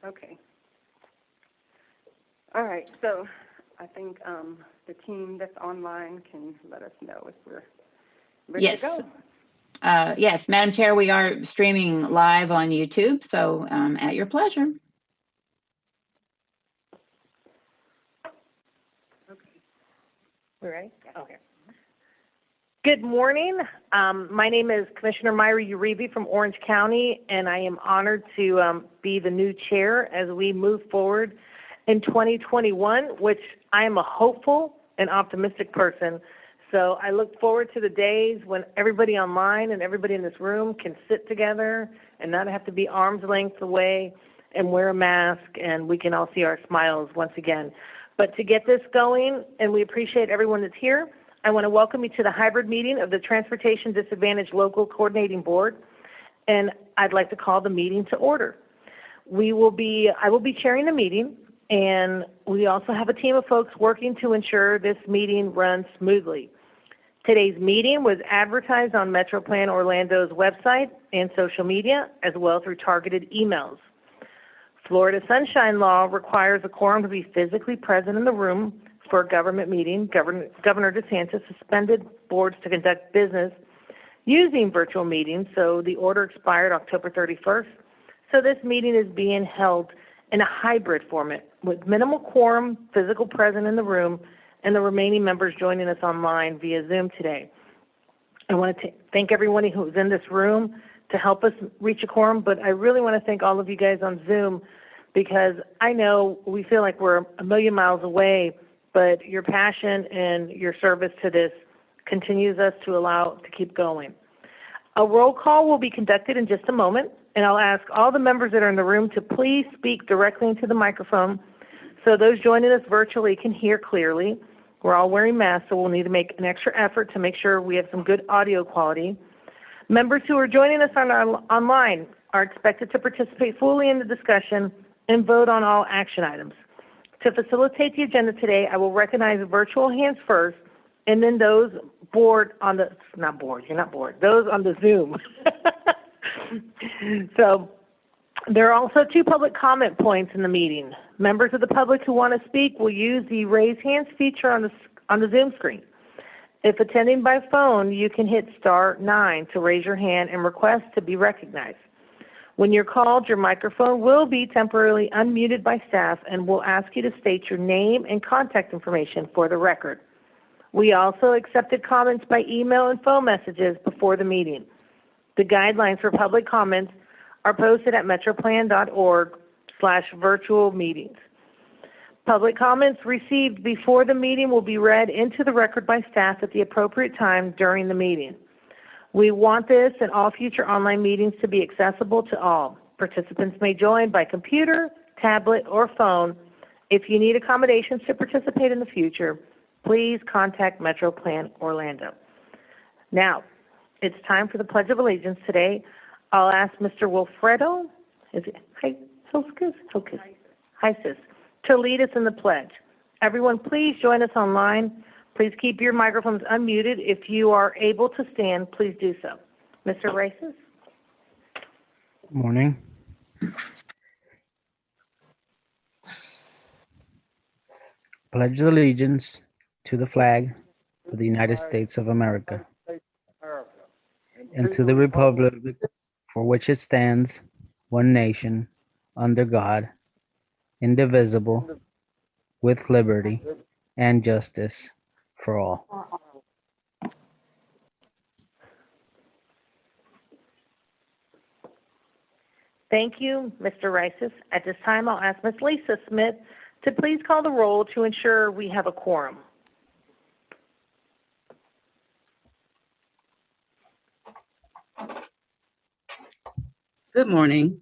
Okay. All right, so I think the team that's online can let us know if we're ready to go. Yes, Madam Chair, we are streaming live on YouTube, so at your pleasure. Okay. We're ready? Okay. Good morning. My name is Commissioner Myra Uribe from Orange County, and I am honored to be the new chair as we move forward in 2021, which I am a hopeful and optimistic person. So I look forward to the days when everybody online and everybody in this room can sit together and not have to be arm's length away and wear a mask, and we can all see our smiles once again. But to get this going, and we appreciate everyone that's here, I want to welcome you to the hybrid meeting of the Transportation Disadvantaged Local Coordinating Board, and I'd like to call the meeting to order. I will be chairing the meeting, and we also have a team of folks working to ensure this meeting runs smoothly. Today's meeting was advertised on MetroPlan Orlando's website and social media, as well through targeted emails. Florida Sunshine Law requires a quorum to be physically present in the room for a government meeting. Governor DeSantis suspended boards to conduct business using virtual meetings, so the order expired October 31st. So this meeting is being held in a hybrid format with minimal quorum, physical presence in the room, and the remaining members joining us online via Zoom today. I want to thank everyone who's in this room to help us reach a quorum, but I really want to thank all of you guys on Zoom, because I know we feel like we're a million miles away, but your passion and your service to this continues us to keep going. A roll call will be conducted in just a moment, and I'll ask all the members that are in the room to please speak directly into the microphone so those joining us virtually can hear clearly. We're all wearing masks, so we'll need to make an extra effort to make sure we have some good audio quality. Members who are joining us online are expected to participate fully in the discussion and vote on all action items. To facilitate the agenda today, I will recognize virtual hands first, and then those those on the Zoom. So there are also 2 public comment points in the meeting. Members of the public who want to speak will use the raise hands feature on the Zoom screen. If attending by phone, you can hit *9 to raise your hand and request to be recognized. When you're called, your microphone will be temporarily unmuted by staff, and we'll ask you to state your name and contact information for the record. We also accepted comments by email and phone messages before the meeting. The guidelines for public comments are posted at metroplan.org/virtual meetings. Public comments received before the meeting will be read into the record by staff at the appropriate time during the meeting. We want this and all future online meetings to be accessible to all. Participants may join by computer, tablet, or phone. If you need accommodations to participate in the future, please contact MetroPlan Orlando. Now, it's time for the Pledge of Allegiance today. I'll ask Mr. Wilfredo, to lead us in the pledge. Everyone, please join us online. Please keep your microphones unmuted. If you are able to stand, please do so. Mr. Races? Good morning. Pledge allegiance to the flag of the United States of America and to the republic for which it stands, one nation, under God, indivisible, with liberty and justice for all. Thank you, Mr. Rices. At this time, I'll ask Ms. Lisa Smith to please call the roll to ensure we have a quorum. Good morning.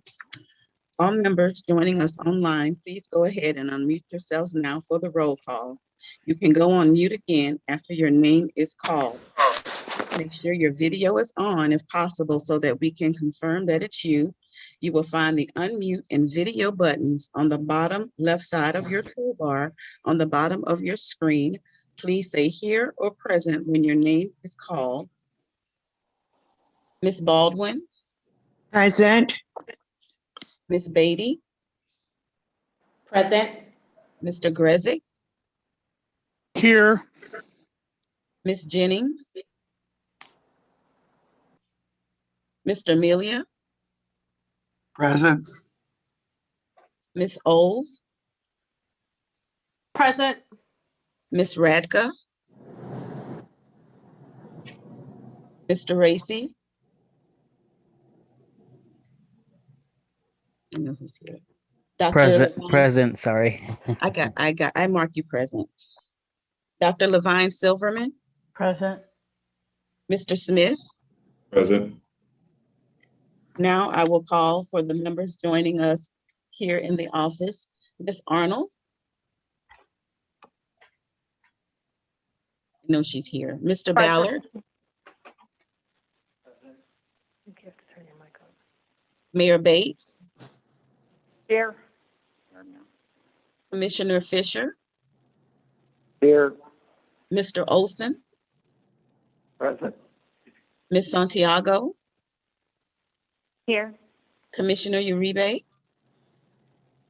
All members joining us online, please go ahead and unmute yourselves now for the roll call. You can go on mute again after your name is called. Make sure your video is on if possible so that we can confirm that it's you. You will find the unmute and video buttons on the bottom left side of your toolbar on the bottom of your screen. Please say here or present when your name is called. Ms. Baldwin? Present. Ms. Beatty? Present. Mr. Grezek, Here. Ms. Jennings, Mr. Amelia, Present. Ms. Oles, Present. Ms. Radka, Mr. Racy. I know who's here. Dr. Present, Levine, present, sorry. I mark you present. Dr. Levine Silverman, Present. Mr. Smith. Present. Now I will call for the members joining us here in the office. Ms. Arnold. I know she's here. Mr. Ballard, Mayor Bates, Here. Commissioner Fisher, Here. Mr. Olson, Present. Ms. Santiago, Here. Commissioner Uribe,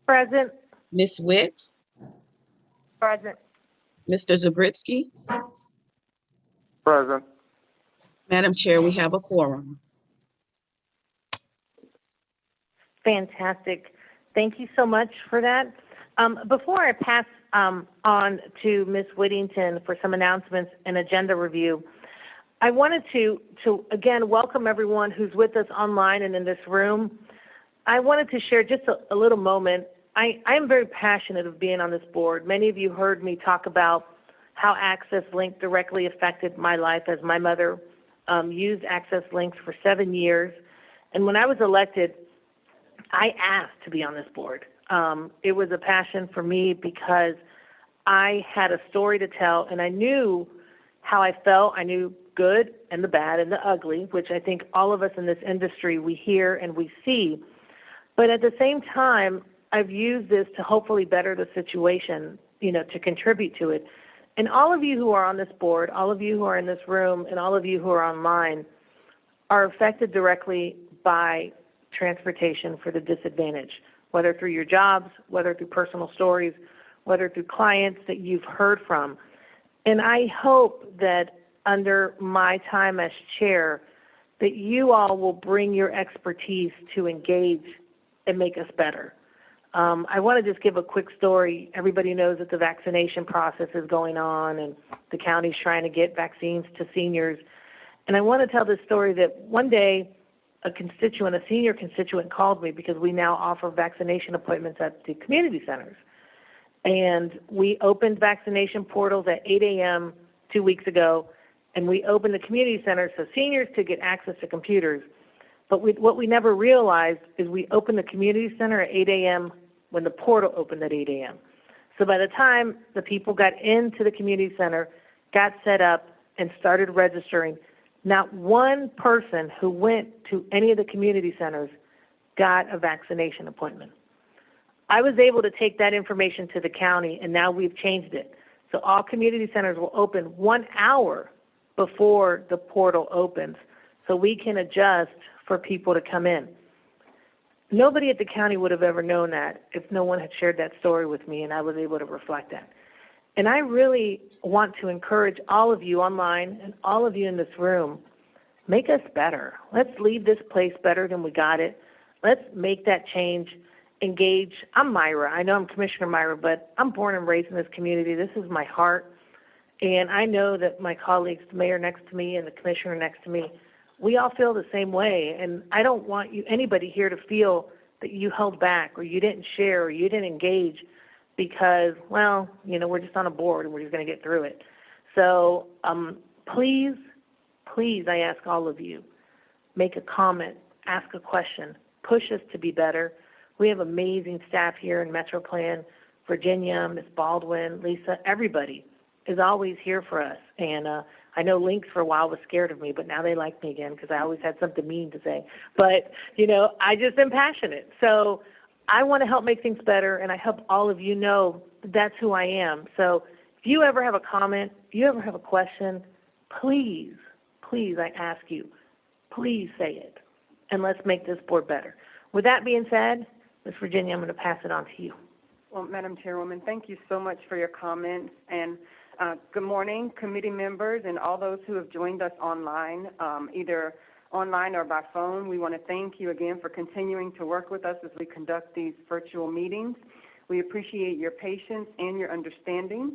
Present. Ms. Witt, Present. Mr. Zabritsky. Present. Madam Chair, we have a quorum. Fantastic. Thank you so much for that. Before I pass on to Ms. Whittington for some announcements and agenda review, I wanted to again welcome everyone who's with us online and in this room. I wanted to share just a little moment. I am very passionate of being on this board. Many of you heard me talk about how Access Link directly affected my life, as my mother used Access Links for 7 years. And when I was elected, I asked to be on this board. It was a passion for me because I had a story to tell, and I knew how I felt. I knew good and the bad and the ugly, which I think all of us in this industry, we hear and we see. But at the same time, I've used this to hopefully better the situation, to contribute to it. And all of you who are on this board, all of you who are in this room, and all of you who are online are affected directly by transportation for the disadvantaged, whether through your jobs, whether through personal stories, whether through clients that you've heard from. And I hope that under my time as chair, that you all will bring your expertise to engage and make us better. I want to just give a quick story. Everybody knows that the vaccination process is going on and the county's trying to get vaccines to seniors. And I want to tell this story that one day a senior constituent called me because we now offer vaccination appointments at the community centers. And we opened vaccination portals at 8 a.m. 2 weeks ago, and we opened the community centers so seniors could get access to computers. But what we never realized is we opened the community center at 8 a.m. when the portal opened at 8 a.m. So by the time the people got into the community center, got set up, and started registering, not one person who went to any of the community centers got a vaccination appointment. I was able to take that information to the county, and now we've changed it. So all community centers will open 1 hour before the portal opens, so we can adjust for people to come in. Nobody at the county would have ever known that if no one had shared that story with me, and I was able to reflect that. And I really want to encourage all of you online and all of you in this room, make us better. Let's leave this place better than we got it. Let's make that change, engage. I'm Myra. I know I'm Commissioner Myra, but I'm born and raised in this community. This is my heart. And I know that my colleagues, the mayor next to me and the commissioner next to me, we all feel the same way. And I don't want anybody here to feel that you held back or you didn't share or you didn't engage because, we're just on a board and we're just going to get through it. So please, I ask all of you, make a comment, ask a question, push us to be better. We have amazing staff here in MetroPlan, Virginia, Ms. Baldwin, Lisa, everybody is always here for us. And I know Lynx for a while was scared of me, but now they like me again because I always had something mean to say. But, I just am passionate. So I want to help make things better, and I hope all of you know that's who I am. So if you ever have a comment, if you ever have a question, please, I ask you, please say it, and let's make this board better. With that being said, Ms. Virginia, I'm going to pass it on to you. Well, Madam Chairwoman, thank you so much for your comments. And good morning, committee members and all those who have joined us online, either online or by phone. We want to thank you again for continuing to work with us as we conduct these virtual meetings. We appreciate your patience and your understanding.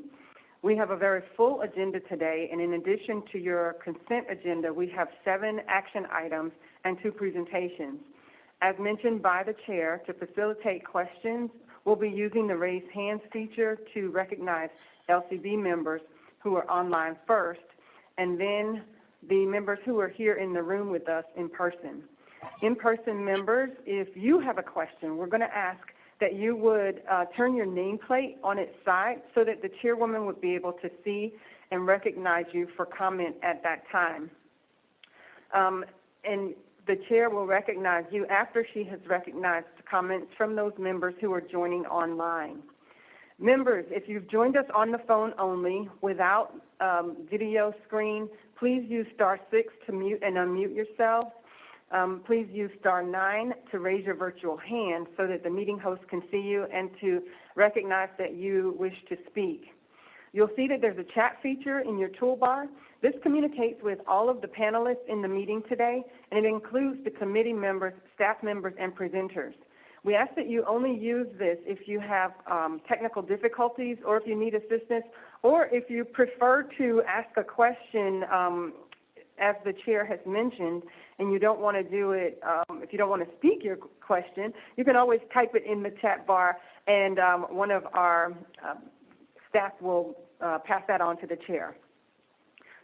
We have a very full agenda today, and in addition to your consent agenda, we have 7 action items and 2 presentations. As mentioned by the chair, to facilitate questions, we'll be using the raise hands feature to recognize LCB members who are online first, and then the members who are here in the room with us in person. In-person members, if you have a question, we're going to ask that you would turn your nameplate on its side so that the chairwoman would be able to see and recognize you for comment at that time. And the chair will recognize you after she has recognized comments from those members who are joining online. Members, if you've joined us on the phone only without video screen, please use *6 to mute and unmute yourself. Please use *9 to raise your virtual hand so that the meeting host can see you and to recognize that you wish to speak. You'll see that there's a chat feature in your toolbar. This communicates with all of the panelists in the meeting today, and it includes the committee members, staff members, and presenters. We ask that you only use this if you have technical difficulties or if you need assistance, or if you prefer to ask a question as the chair has mentioned, and you don't want to do it, if you don't want to speak your question, you can always type it in the chat bar, and one of our staff will pass that on to the chair.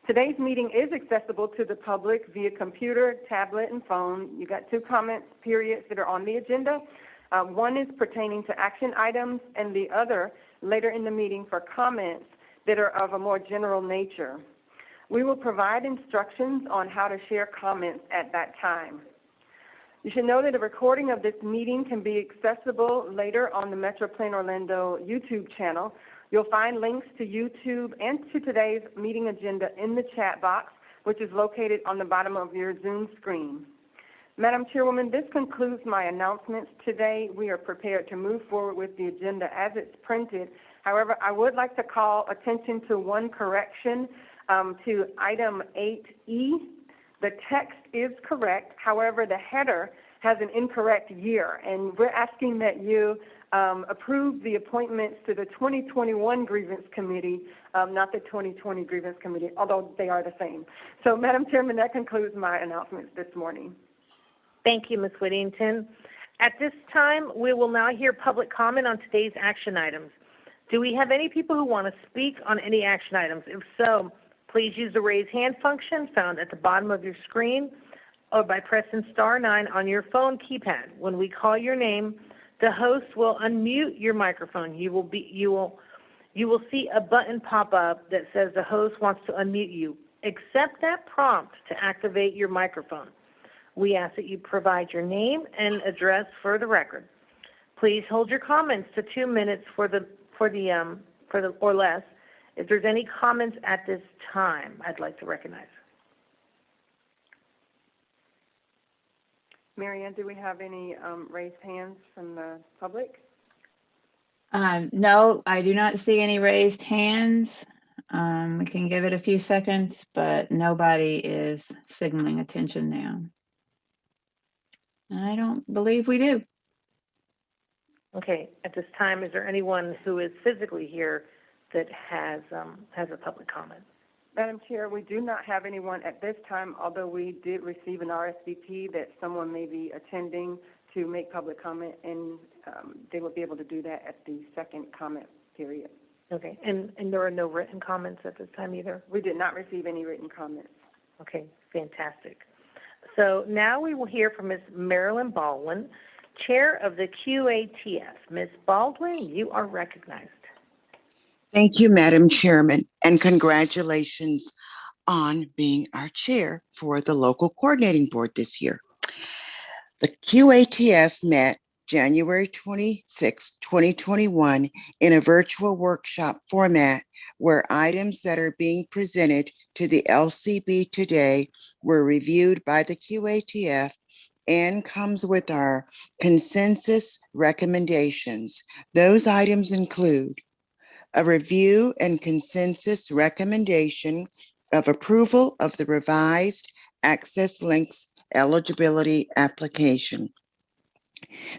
Today's meeting is accessible to the public via computer, tablet, and phone. You got 2 comment periods that are on the agenda. One is pertaining to action items, and the other later in the meeting for comments that are of a more general nature. We will provide instructions on how to share comments at that time. You should know that a recording of this meeting can be accessible later on the MetroPlan Orlando YouTube channel. You'll find links to YouTube and to today's meeting agenda in the chat box, which is located on the bottom of your Zoom screen. Madam Chairwoman, this concludes my announcements today. We are prepared to move forward with the agenda as it's printed. However, I would like to call attention to one correction to item 8E. The text is correct. However, the header has an incorrect year, and we're asking that you approve the appointments to the 2021 Grievance Committee, not the 2020 Grievance Committee, although they are the same. So, Madam Chairman, that concludes my announcements this morning. Thank you, Ms. Whittington. At this time, we will now hear public comment on today's action items. Do we have any people who want to speak on any action items? If so, please use the raise hand function found at the bottom of your screen or by pressing *9 on your phone keypad. When we call your name, the host will unmute your microphone. You will see a button pop up that says the host wants to unmute you. Accept that prompt to activate your microphone. We ask that you provide your name and address for the record. Please hold your comments to 2 minutes or less. If there's any comments at this time, I'd like to recognize. Mary Ann, do we have any raised hands from the public? No, I do not see any raised hands. We can give it a few seconds, but nobody is signaling attention now. I don't believe we do. Okay, at this time, is there anyone who is physically here that has a public comment? Madam Chair, we do not have anyone at this time, although we did receive an RSVP that someone may be attending to make public comment, and they will be able to do that at the second comment period. Okay, and there are no written comments at this time either? We did not receive any written comments. Okay, fantastic. So now we will hear from Ms. Marilyn Baldwin, Chair of the QATF. Ms. Baldwin, you are recognized. Thank you, Madam Chairman, and congratulations on being our chair for the local coordinating board this year. The QATF met January 26, 2021 in a virtual workshop format where items that are being presented to the LCB today were reviewed by the QATF and comes with our consensus recommendations. Those items include a review and consensus recommendation of approval of the revised access links eligibility application.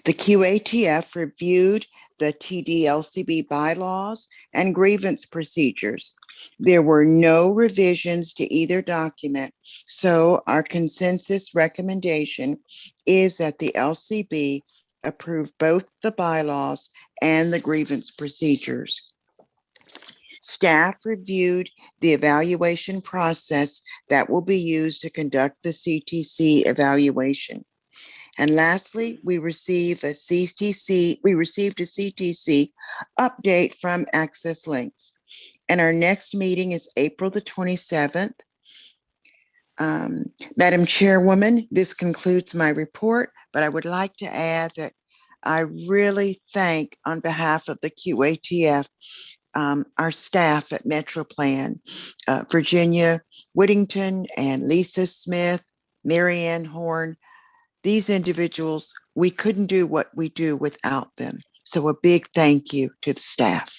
The QATF reviewed the TDLCB bylaws and grievance procedures. There were no revisions to either document, so our consensus recommendation is that the LCB approve both the bylaws and the grievance procedures. Staff reviewed the evaluation process that will be used to conduct the CTC evaluation. And lastly, we received a CTC update from Access Links. And our next meeting is April the 27th. Madam Chairwoman, this concludes my report, but I would like to add that I really thank, on behalf of the QATF, our staff at MetroPlan, Virginia Whittington and Lisa Smith, Marianne Horn. These individuals, we couldn't do what we do without them. So a big thank you to the staff.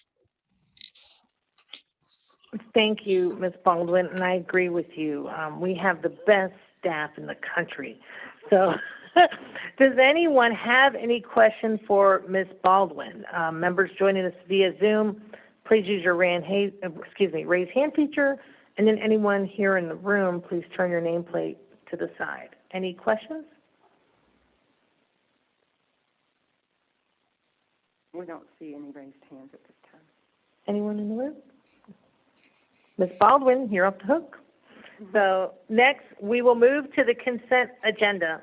Thank you, Ms. Baldwin, and I agree with you. We have the best staff in the country. So does anyone have any questions for Ms. Baldwin? Members joining us via Zoom, please use your raise hand feature, and then anyone here in the room, please turn your nameplate to the side. Any questions? We don't see any raised hands at this time. Anyone in the room? Ms. Baldwin, you're off the hook. So next, we will move to the consent agenda.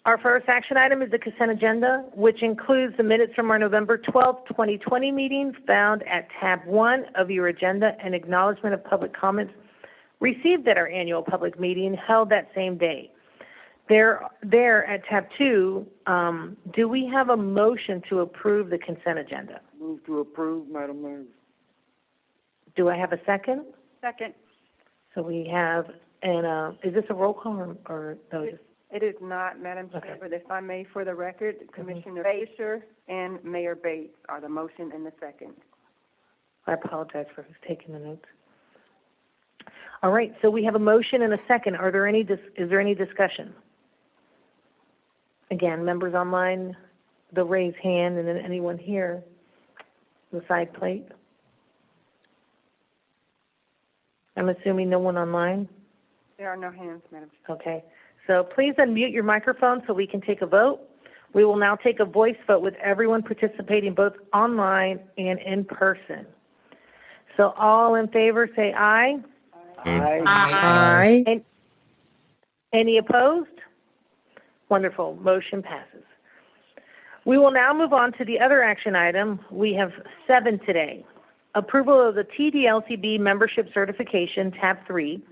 Our first action item is the consent agenda, which includes the minutes from our November 12th, 2020 meeting found at tab 1 of your agenda and acknowledgement of public comments received at our annual public meeting held that same day. There at tab 2, do we have a motion to approve the consent agenda? Move to approve, Madam Mayor. Do I have a second? Second. So we have, and is this a roll call or no? It is not, Madam Chair, Okay. but if I may, for the record, Commissioner Fisher and Mayor Bates are the motion and the second. I apologize for who's taking the notes. All right, so we have a motion and a second. Is there any discussion? Again, members online, the raise hand, and then anyone here, the side plate. I'm assuming no one online? There are no hands, Madam Chair. Okay, so please unmute your microphone so we can take a vote. We will now take a voice vote with everyone participating both online and in person. So all in favor say aye. Aye. Aye. Any opposed? Wonderful, motion passes. We will now move on to the other action item. We have 7 today. Approval of the TDLCB membership certification, tab 3.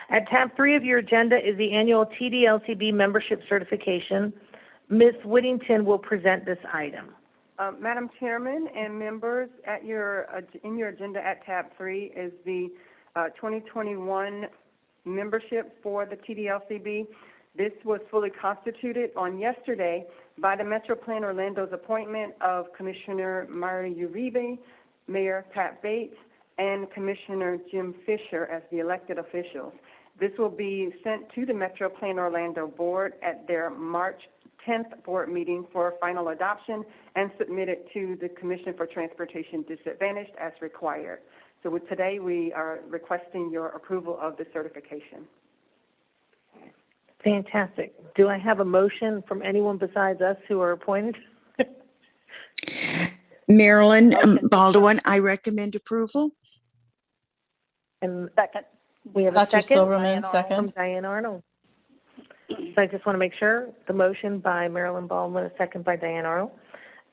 At tab 3 of your agenda is the annual TDLCB membership certification. Ms. Whittington will present this item. Madam Chairman and members, in your agenda at tab 3 is the 2021 membership for the TDLCB. This was fully constituted on yesterday by the MetroPlan Orlando's appointment of Commissioner Myra Uribe, Mayor Pat Bates, and Commissioner Jim Fisher as the elected officials. This will be sent to the MetroPlan Orlando Board at their March 10th board meeting for final adoption and submitted to the Commission for Transportation Disadvantaged as required. So today we are requesting your approval of the certification. Fantastic. Do I have a motion from anyone besides us who are appointed? Marilyn Baldwin, I recommend approval. And second. We have a Dr. second. Silverman, From second. Diane Arnold. So I just want to make sure the motion by Marilyn Baldwin, a second by Diane Arnold.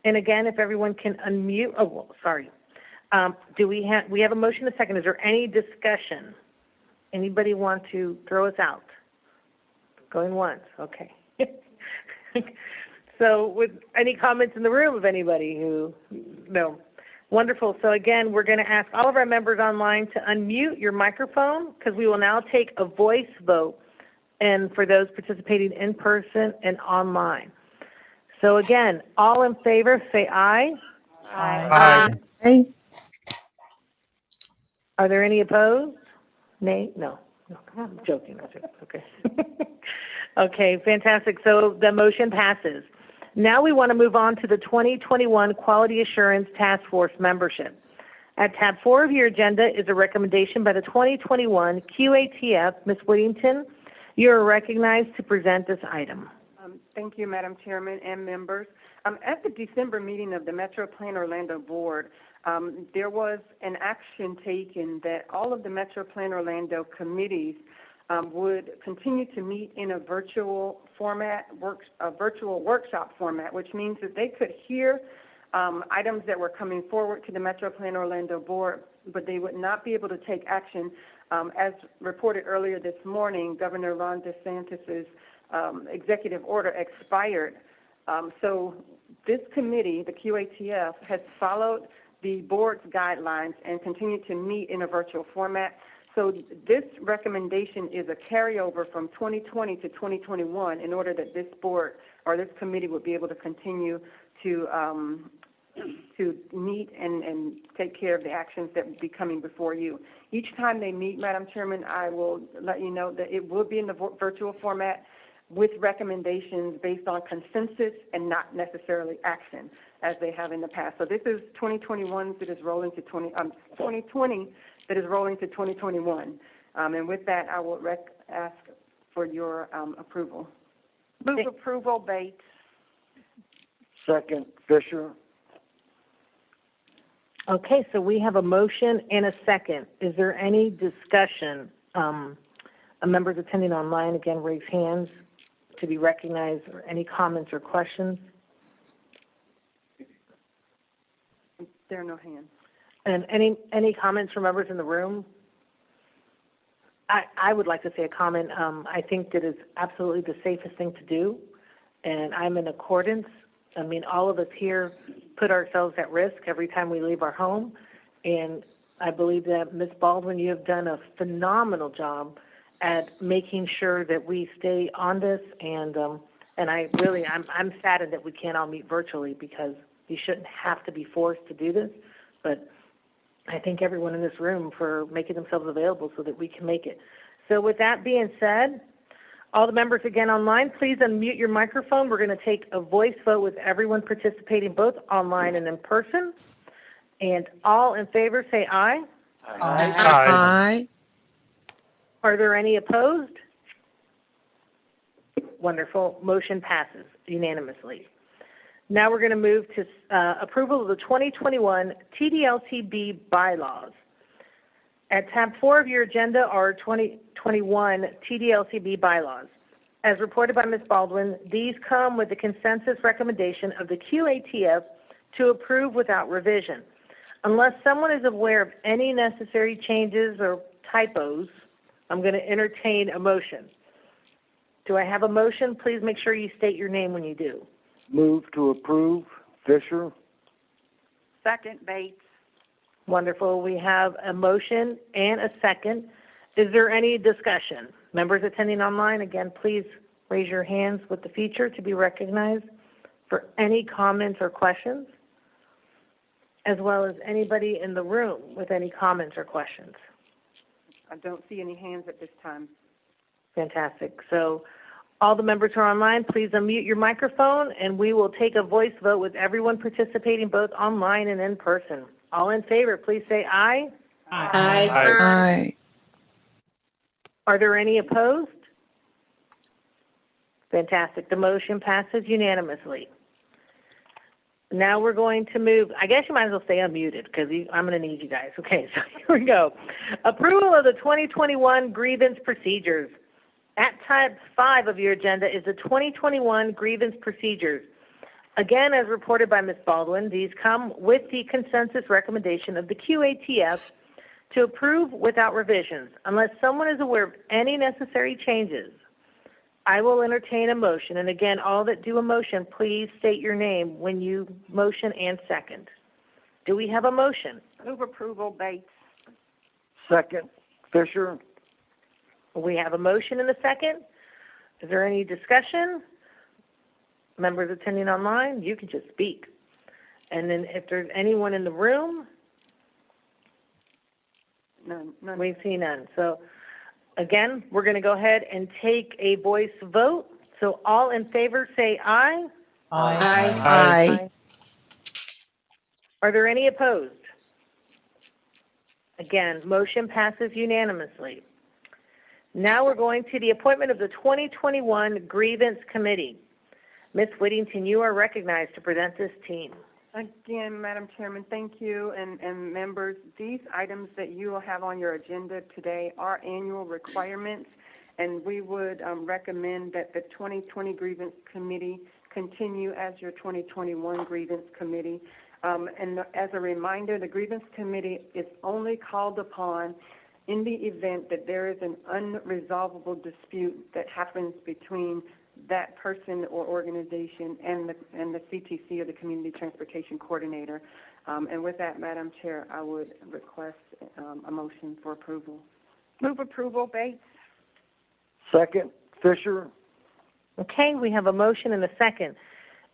And again, if everyone can unmute, we have a motion, a second. Is there any discussion? Anybody want to throw us out? Going once, okay. So with any comments in the room of anybody who, no. Wonderful. So again, we're going to ask all of our members online to unmute your microphone because we will now take a voice vote and for those participating in person and online. So again, all in favor, say aye. Aye. Aye. Are there any opposed? Nay? No. No, I'm joking. Okay. Okay, fantastic. So the motion passes. Now we want to move on to the 2021 Quality Assurance Task Force membership. At tab 4 of your agenda is a recommendation by the 2021 QATF. Ms. Whittington, you are recognized to present this item. Thank you, Madam Chairman and members. At the December meeting of the MetroPlan Orlando Board, there was an action taken that all of the MetroPlan Orlando committees would continue to meet in a virtual format, a virtual workshop format, which means that they could hear items that were coming forward to the MetroPlan Orlando Board, but they would not be able to take action. As reported earlier this morning, Governor Ron DeSantis's executive order expired. So this committee, the QATF, has followed the board's guidelines and continued to meet in a virtual format. So this recommendation is a carryover from 2020 to 2021 in order that this board or this committee would be able to continue to meet and take care of the actions that will be coming before you. Each time they meet, Madam Chairman, I will let you know that it will be in the virtual format with recommendations based on consensus and not necessarily action as they have in the past. So this is 2021 that is rolling to 2020 that is rolling to 2021. And with that, I will ask for your approval. Move approval, Bates. Second, Fisher. Okay, so we have a motion and a second. Is there any discussion? Members attending online, again, raise hands to be recognized, or any comments or questions? There are no hands. And any comments from members in the room? I would like to say a comment. I think that is absolutely the safest thing to do, and I'm in accordance. I mean, all of us here put ourselves at risk every time we leave our home, and I believe that, Ms. Baldwin, you have done a phenomenal job at making sure that we stay on this, and I'm saddened that we can't all meet virtually because you shouldn't have to be forced to do this, but I thank everyone in this room for making themselves available so that we can make it. So with that being said, all the members again online, please unmute your microphone. We're going to take a voice vote with everyone participating both online and in person. And all in favor say aye. Aye. Aye. Are there any opposed? Wonderful. Motion passes unanimously. Now we're going to move to approval of the 2021 TDLCB bylaws. At tab 4 of your agenda are 2021 TDLCB bylaws. As reported by Ms. Baldwin, these come with the consensus recommendation of the QATF to approve without revision. Unless someone is aware of any necessary changes or typos, I'm going to entertain a motion. Do I have a motion? Please make sure you state your name when you do. Move to approve, Fisher. Second, Bates. Wonderful. We have a motion and a second. Is there any discussion? Members attending online, again, please raise your hands with the feature to be recognized for any comments or questions, as well as anybody in the room with any comments or questions. I don't see any hands at this time. Fantastic. So all the members who are online, please unmute your microphone, and we will take a voice vote with everyone participating both online and in person. All in favor, please say aye. Aye. Aye. Are there any opposed? Fantastic. The motion passes unanimously. Now we're going to move, I guess you might as well stay unmuted because I'm going to need you guys. Okay, so here we go. Approval of the 2021 Grievance Procedures. At tab 5 of your agenda is the 2021 Grievance Procedures. Again, as reported by Ms. Baldwin, these come with the consensus recommendation of the QATF to approve without revisions. Unless someone is aware of any necessary changes, I will entertain a motion. And again, all that do a motion, please state your name when you motion and second. Do we have a motion? Move approval, Bates. Second, Fisher. We have a motion and a second. Is there any discussion? Members attending online, you can just speak. And then if there's anyone in the room, None. we see none. So again, we're going to go ahead and take a voice vote. So all in favor say aye. Aye. Are there any opposed? Again, motion passes unanimously. Now we're going to the appointment of the 2021 Grievance Committee. Ms. Whittington, you are recognized to present this team. Again, Madam Chairman, thank you, and members. These items that you will have on your agenda today are annual requirements, and we would recommend that the 2020 Grievance Committee continue as your 2021 Grievance Committee. And as a reminder, the Grievance Committee is only called upon in the event that there is an unresolvable dispute that happens between that person or organization and the CTC, or the Community Transportation Coordinator. And with that, Madam Chair, I would request a motion for approval. Move approval, Bates. Second, Fisher. Okay, we have a motion and a second.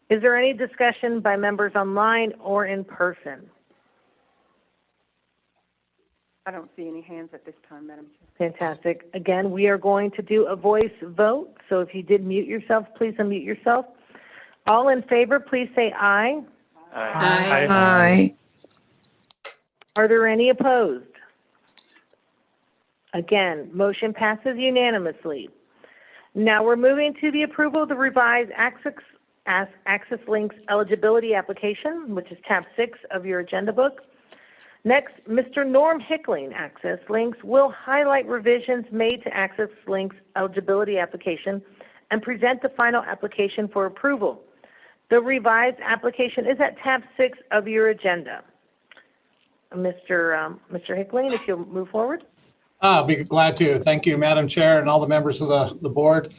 Is there any discussion by members online or in person? I don't see any hands at this time, Madam Chair. Fantastic. Again, we are going to do a voice vote. So if you did mute yourself, please unmute yourself. All in favor, please say aye. Aye. Are there any opposed? Again, motion passes unanimously. Now we're moving to the approval of the revised Access Links eligibility application, which is tab 6 of your agenda book. Next, Mr. Norm Hickling, Access Links, will highlight revisions made to Access Links eligibility application and present the final application for approval. The revised application is at tab 6 of your agenda. Mr. Hickling, if you'll move forward. I'll be glad to. Thank you, Madam Chair, and all the members of the board.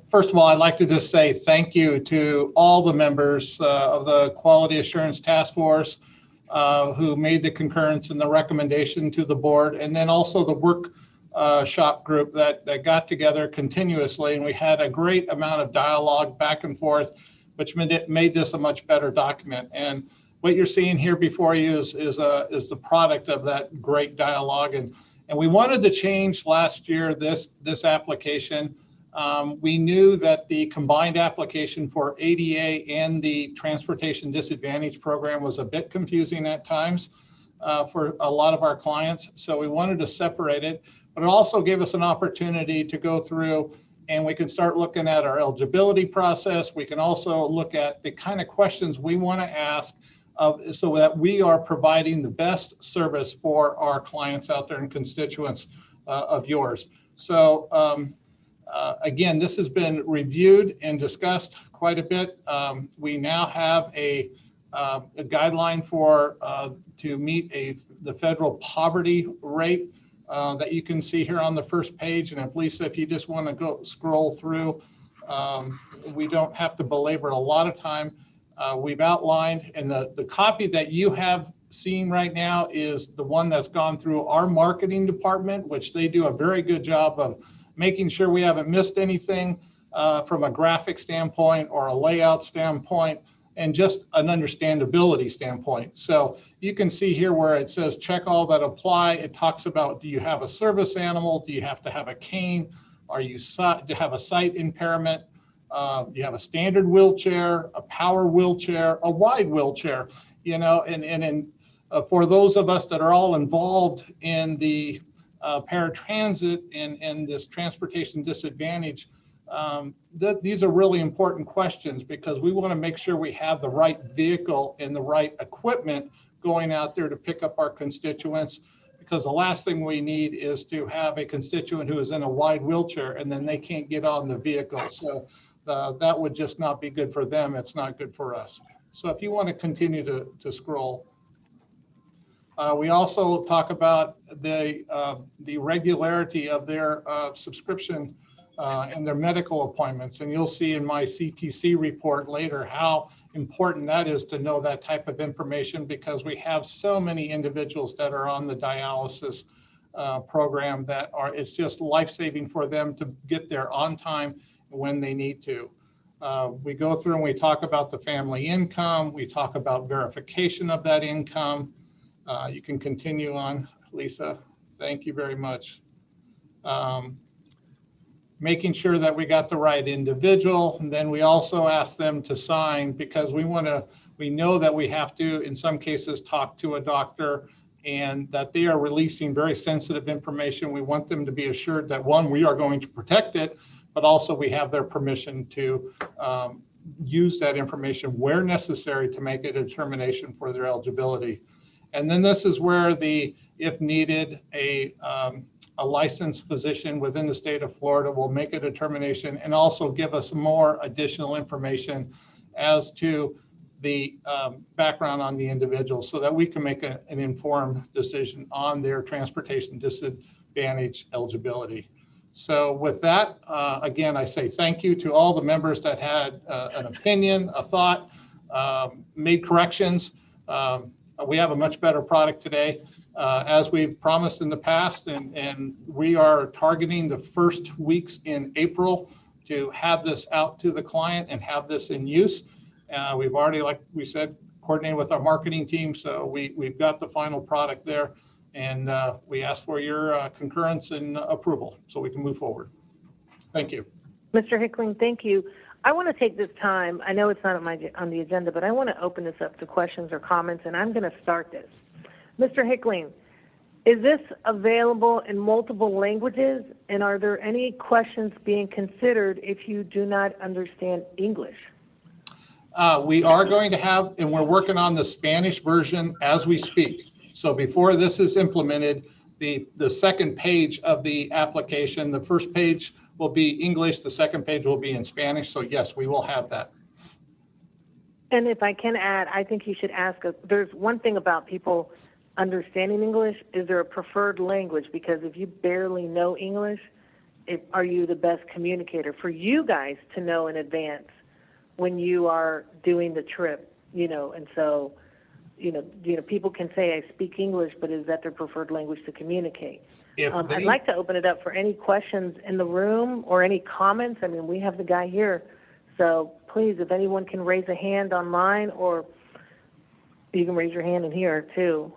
First of all, I'd like to just say thank you to all the members of the Quality Assurance Task Force who made the concurrence and the recommendation to the board, and then also the workshop group that got together continuously, and we had a great amount of dialogue back and forth, which made this a much better document. And what you're seeing here before you is the product of that great dialogue. And we wanted to change last year this application. We knew that the combined application for ADA and the Transportation Disadvantage Program was a bit confusing at times for a lot of our clients. So we wanted to separate it, but it also gave us an opportunity to go through and we can start looking at our eligibility process. We can also look at the kind of questions we want to ask so that we are providing the best service for our clients out there and constituents of yours. So again, this has been reviewed and discussed quite a bit. We now have a guideline for to meet the federal poverty rate that you can see here on the first page. And if Lisa, if you just want to go scroll through, we don't have to belabor a lot of time. We've outlined, and the copy that you have seen right now is the one that's gone through our marketing department, which they do a very good job of making sure we haven't missed anything from a graphic standpoint or a layout standpoint, and just an understandability standpoint. So you can see here where it says check all that apply. It talks about, do you have a service animal? Do you have to have a cane? Do you have a sight impairment? Do you have a standard wheelchair, a power wheelchair, a wide wheelchair? You know, and for those of us that are all involved in the paratransit and this transportation disadvantage, these are really important questions because we want to make sure we have the right vehicle and the right equipment going out there to pick up our constituents, because the last thing we need is to have a constituent who is in a wide wheelchair and then they can't get on the vehicle. So that would just not be good for them. It's not good for us. So if you want to continue to scroll. We also talk about the regularity of their subscription and their medical appointments. And you'll see in my CTC report later how important that is to know that type of information, because we have so many individuals that are on the dialysis program that it's just life-saving for them to get there on time when they need to. We go through and we talk about the family income. We talk about verification of that income. You can continue on, Lisa. Thank you very much. Making sure that we got the right individual. And then we also ask them to sign, because we know that we have to, in some cases, talk to a doctor, and that they are releasing very sensitive information. We want them to be assured that, one, we are going to protect it, but also we have their permission to use that information where necessary to make a determination for their eligibility. And then this is where if needed, a licensed physician within the state of Florida will make a determination and also give us more additional information as to the background on the individual, so that we can make an informed decision on their transportation disadvantage eligibility. So with that, again, I say thank you to all the members that had an opinion, a thought, made corrections. We have a much better product today, as we promised in the past, and we are targeting the first weeks in April to have this out to the client and have this in use. We've already, like we said, coordinated with our marketing team, so we've got the final product there, and we ask for your concurrence and approval so we can move forward. Thank you. Mr. Hickling, thank you. I want to take this time, I know it's not on the agenda, but I want to open this up to questions or comments, and I'm going to start this. Mr. Hickling, is this available in multiple languages, and are there any questions being considered if you do not understand English? We are going to have, and we're working on the Spanish version as we speak. So before this is implemented, the second page of the application, the first page will be English, the second page will be in Spanish. So yes, we will have that. And if I can add, I think you should ask, there's one thing about people understanding English, is there a preferred language? Because if you barely know English, are you the best communicator? For you guys to know in advance when you are doing the trip, and so, people can say, I speak English, but is that their preferred language to communicate? I'd like to open it up for any questions in the room or any comments. I mean, we have the guy here. So please, if anyone can raise a hand online, or you can raise your hand in here too.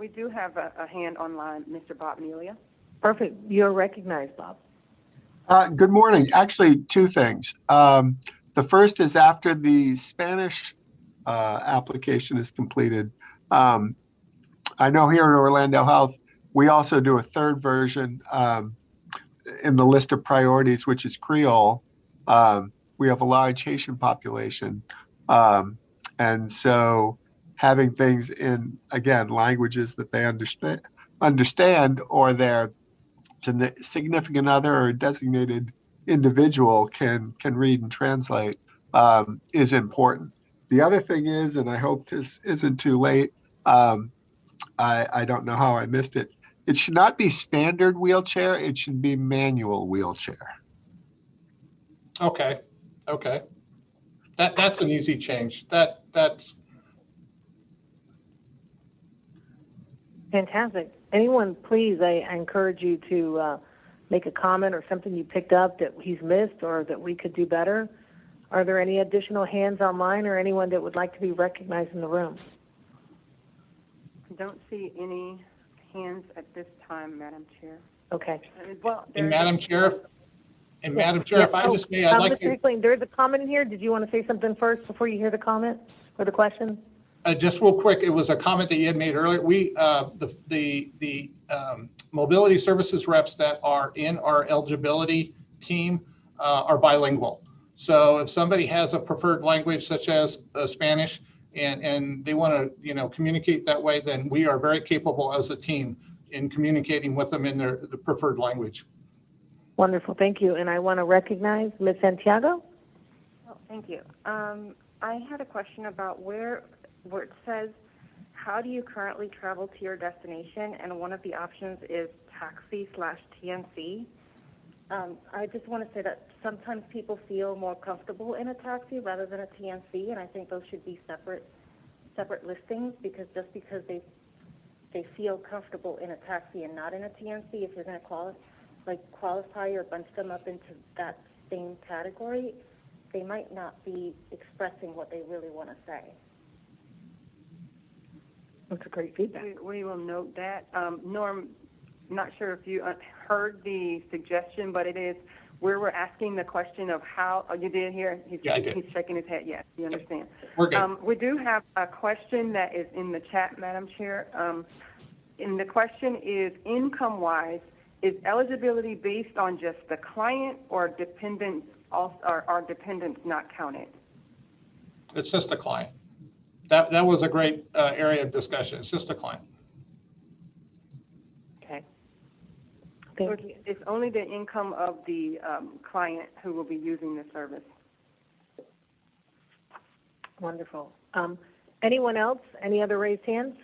We do have a hand online, Mr. Bob Melia. Perfect. You're recognized, Bob. Good morning. Actually, two things. The first is, after the Spanish application is completed, I know here in Orlando Health, we also do a third version in the list of priorities, which is Creole. We have a large Haitian population. And so having things in, again, languages that they understand, or their significant other or designated individual can read and translate, is important. The other thing is, and I hope this isn't too late, I don't know how I missed it. It should not be standard wheelchair. It should be manual wheelchair. Okay. That's an easy change. That's fantastic. Anyone, please, I encourage you to make a comment or something you picked up that he's missed or that we could do better. Are there any additional hands online, or anyone that would like to be recognized in the room? I don't see any hands at this time, Madam Chair. Okay. Well, and Madam Chair, if I just may, I'd like to. Mr. Hickling, there's a comment in here. Did you want to say something first before you hear the comment or the question? Just real quick, it was a comment that you had made earlier. We, the mobility services reps that are in our eligibility team are bilingual. So if somebody has a preferred language such as Spanish, and they want to, communicate that way, then we are very capable as a team in communicating with them in the preferred language. Wonderful, thank you. And I want to recognize Ms. Santiago. Oh, thank you. I had a question about where it says, how do you currently travel to your destination? And one of the options is taxi/TNC. I just want to say that sometimes people feel more comfortable in a taxi rather than a TNC, and I think those should be separate listings, because just because they they feel comfortable in a taxi and not in a TNC, if you're going to qualify or bunch them up into that same category, they might not be expressing what they really want to say. That's a great feedback. We will note that. Norm, not sure if you heard the suggestion, but it is where we're asking the question of how, you did hear? Yeah, I did. He's shaking his head, yes, you understand. We're good. We do have a question that is in the chat, Madam Chair. And the question is, income-wise, is eligibility based on just the client or dependents, also, are dependents not counted? It's just a client. That was a great area of discussion. It's just a client. Okay. So Thank you. it's only the income of the client who will be using the service. Wonderful. Anyone else? Any other raised hands?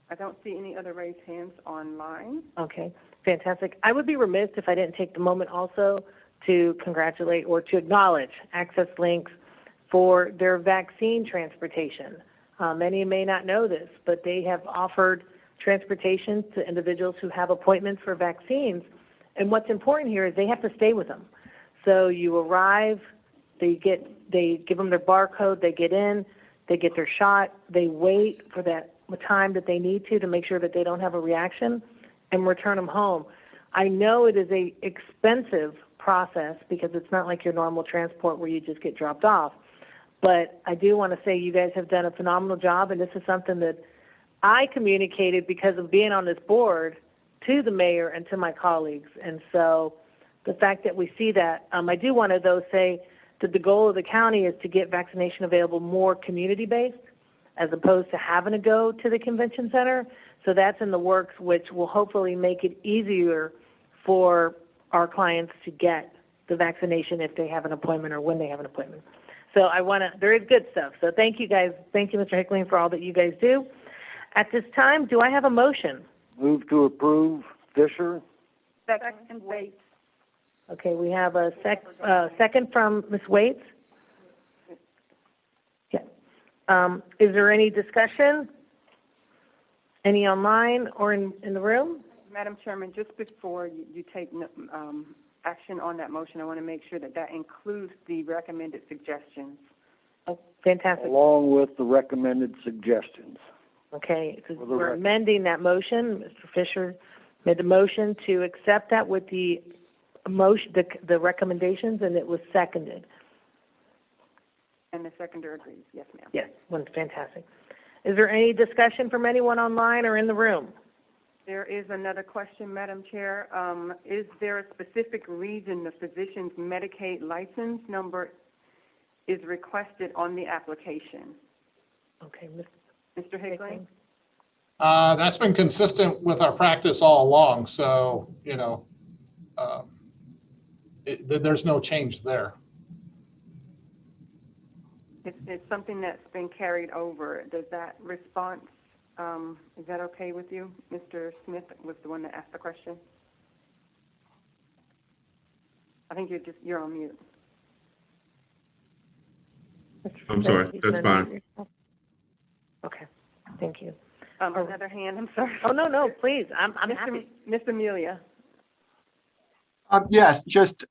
I don't see any other raised hands online. Okay, fantastic. I would be remiss if I didn't take the moment also to congratulate or to acknowledge Access Links for their vaccine transportation. Many may not know this, but they have offered transportation to individuals who have appointments for vaccines. And what's important here is they have to stay with them. So you arrive, they give them their barcode, they get in, they get their shot, they wait for the time that they need to make sure that they don't have a reaction, and return them home. I know it is a expensive process because it's not like your normal transport where you just get dropped off. But I do want to say you guys have done a phenomenal job, and this is something that I communicated because of being on this board to the mayor and to my colleagues. And so the fact that we see that, I do want to, though, say that the goal of the county is to get vaccination available more community-based as opposed to having to go to the convention center. So that's in the works, which will hopefully make it easier for our clients to get the vaccination if they have an appointment or when they have an appointment. So there is good stuff. So thank you guys. Thank you, Mr. Hickling, for all that you guys do. At this time, do I have a motion? Move to approve. Fisher? Second, Waits. Okay, we have a second from Ms. Waits. Yeah. Is there any discussion? Any online or in the room? Madam Chairman, just before you take action on that motion, I want to make sure that includes the recommended suggestions. Oh, fantastic. Along with the recommended suggestions. Okay, so For the we're record. amending that motion. Mr. Fisher made the motion to accept that with the motion, the recommendations, and it was seconded. And the seconder agrees. Yes, ma'am. Yes, fantastic. Is there any discussion from anyone online or in the room? There is another question, Madam Chair. Is there a specific reason the physician's Medicaid license number is requested on the application? Okay, Mr. Hickling? That's been consistent with our practice all along. So, there's no change there. It's something that's been carried over. Does that response, is that okay with you? Mr. Smith was the one that asked the question. I think you're on mute. I'm sorry, that's fine. Okay, thank you. Another hand, I'm sorry. Oh, no, please, I'm happy. Ms. Amelia. Yes, just,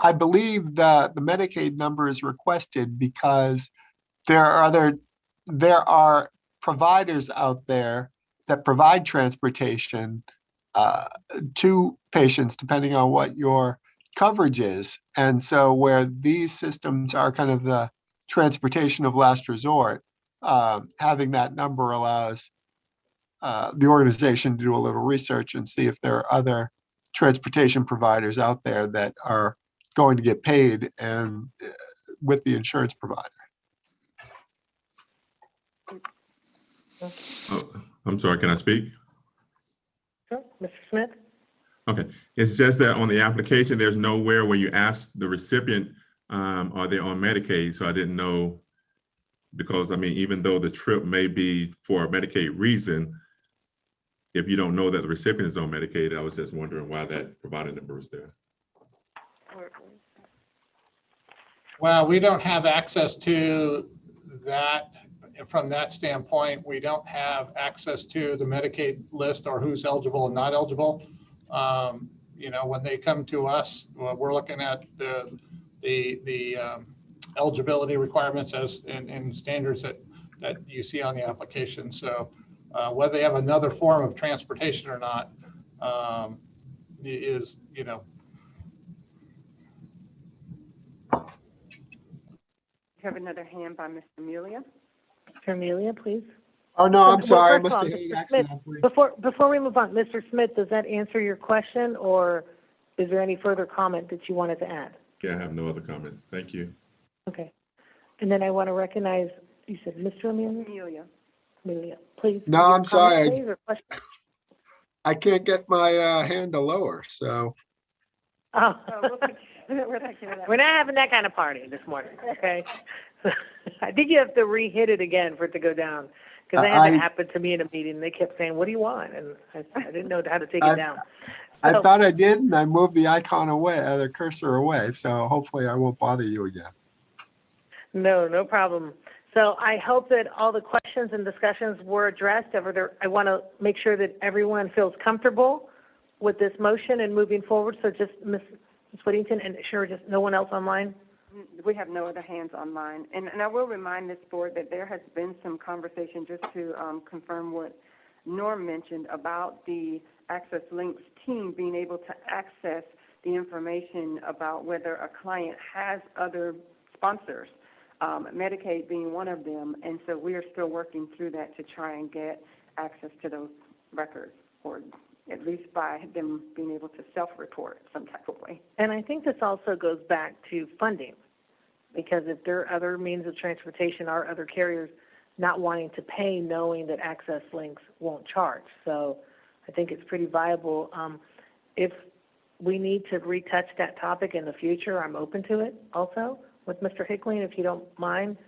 I believe the Medicaid number is requested because there are providers out there that provide transportation to patients depending on what your coverage is. And so where these systems are kind of the transportation of last resort, having that number allows the organization to do a little research and see if there are other transportation providers out there that are going to get paid and with the insurance provider. Oh, I'm sorry, can I speak? Sure, Mr. Smith? Okay, it's just that on the application, there's nowhere where you ask the recipient, are they on Medicaid? So I didn't know, because I mean, even though the trip may be for a Medicaid reason, if you don't know that the recipient is on Medicaid, I was just wondering why that provider number was there. Well, we don't have access to that And from that standpoint, we don't have access to the Medicaid list or who's eligible and not eligible. You know, when they come to us, we're looking at the eligibility requirements as in standards that you see on the application. So whether they have another form of transportation or not is, you know. We have another hand by Mr. Amelia. Mr. Amelia, please. Oh, no, I'm Well, sorry. I first of must all, have hit Mr. Smith, accidentally. Before we move on, Mr. Smith, does that answer your question, or is there any further comment that you wanted to add? Yeah, I have no other comments. Thank you. Okay. And then I want to recognize, you said Mr. Amelia? Amelia. Amelia, please. No, your I'm sorry. comment, please, or question? I can't get my hand to lower, so. Oh. We're We're not having that kind of party this morning, okay? So, I think you have to re-hit it again for it to go down. Because I had that happen to me in a meeting. They kept saying, "What do you want?" And I didn't know how to take it down. I So- thought I did, and I moved the icon away, the cursor away. So hopefully I won't bother you again. No problem. So I hope that all the questions and discussions were addressed. I want to make sure that everyone feels comfortable with this motion and moving forward. So just Ms. Whittington, and sure, just no one else online? We have no other hands online. And I will remind this board that there has been some conversation, just to confirm what Norm mentioned about the Access Links team being able to access the information about whether a client has other sponsors, Medicaid being one of them. And so we are still working through that to try and get access to those records, or at least by them being able to self-report some type of way. And I think this also goes back to funding, because if there are other means of transportation or other carriers not wanting to pay, knowing that Access Links won't charge. So I think it's pretty viable. If we need to retouch that topic in the future, I'm open to it also with Mr. Hickling, if you don't mind.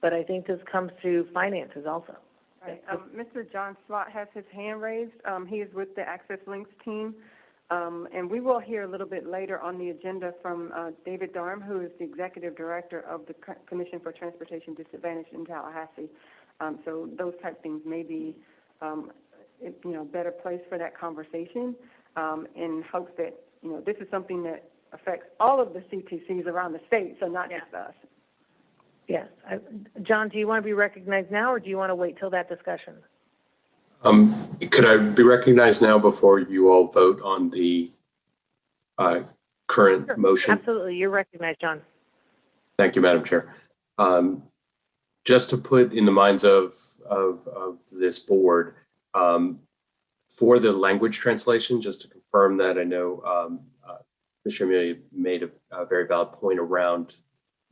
But I think this comes to finances also. Right. Mr. John Slott has his hand raised. He is with the Access Links team. And we will hear a little bit later on the agenda from David Darm, who is the Executive Director of the Commission for Transportation Disadvantaged in Tallahassee. So those type things may be, better place for that conversation, in hopes that, this is something that affects all of the CTCs around the state, so not just us. Yes. John, do you want to be recognized now, or do you want to wait till that discussion? Could I be recognized now before you all vote on the current Sure. motion? Absolutely. You're recognized, John. Thank you, Madam Chair. Just to put in the minds of this board, for the language translation, just to confirm that, I know Mr. Amelia made a very valid point around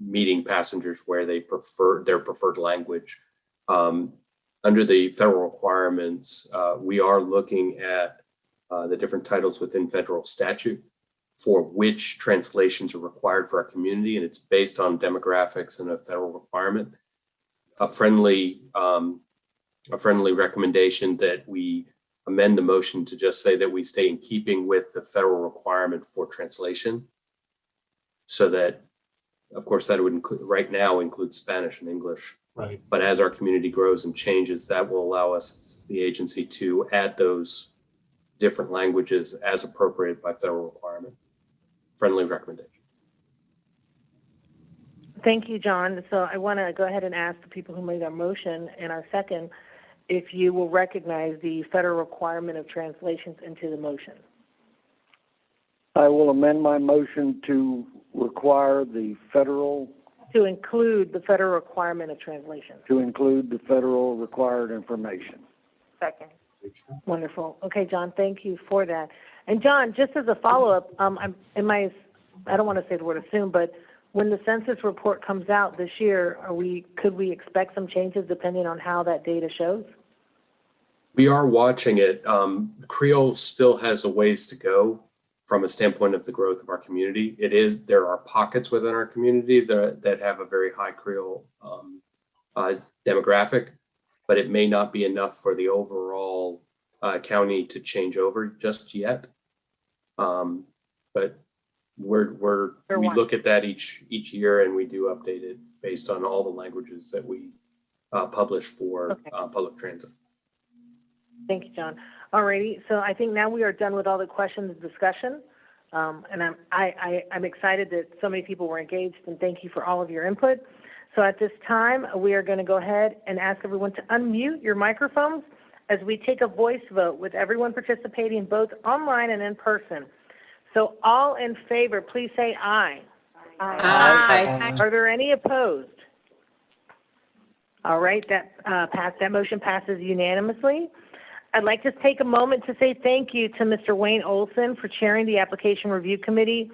meeting passengers where they prefer their preferred language. Under the federal requirements, we are looking at the different titles within federal statute for which translations are required for our community, and it's based on demographics and a federal requirement. A friendly recommendation that we amend the motion to just say that we stay in keeping with the federal requirement for translation, so that, of course, that would right now include Spanish and English. Right. But as our community grows and changes, that will allow us, the agency, to add those different languages as appropriate by federal requirement. Friendly recommendation. Thank you, John. So I want to go ahead and ask the people who made our motion and our second if you will recognize the federal requirement of translations into the motion. I will amend my motion to require the federal, To include the federal requirement of translation. to include the federal required information. Second. Wonderful. Okay, John, thank you for that. And John, just as a follow-up, I don't want to say the word assume, but when the census report comes out this year, could we expect some changes depending on how that data shows? We are watching it. Creole still has a ways to go from a standpoint of the growth of our community. There are pockets within our community that have a very high Creole demographic, but it may not be enough for the overall county to change over just yet. But we look at that each year, and we do update it based on all the languages that we published for Okay. public transit. Thank you, John. Alrighty, so I think now we are done with all the questions and discussion. And I'm excited that so many people were engaged, and thank you for all of your input. So at this time, we are going to go ahead and ask everyone to unmute your microphones as we take a voice vote with everyone participating both online and in person. So all in favor, please say aye. Aye. Are there any opposed? All right, that motion passes unanimously. I'd like to take a moment to say thank you to Mr. Wayne Olson for chairing the Application Review Committee,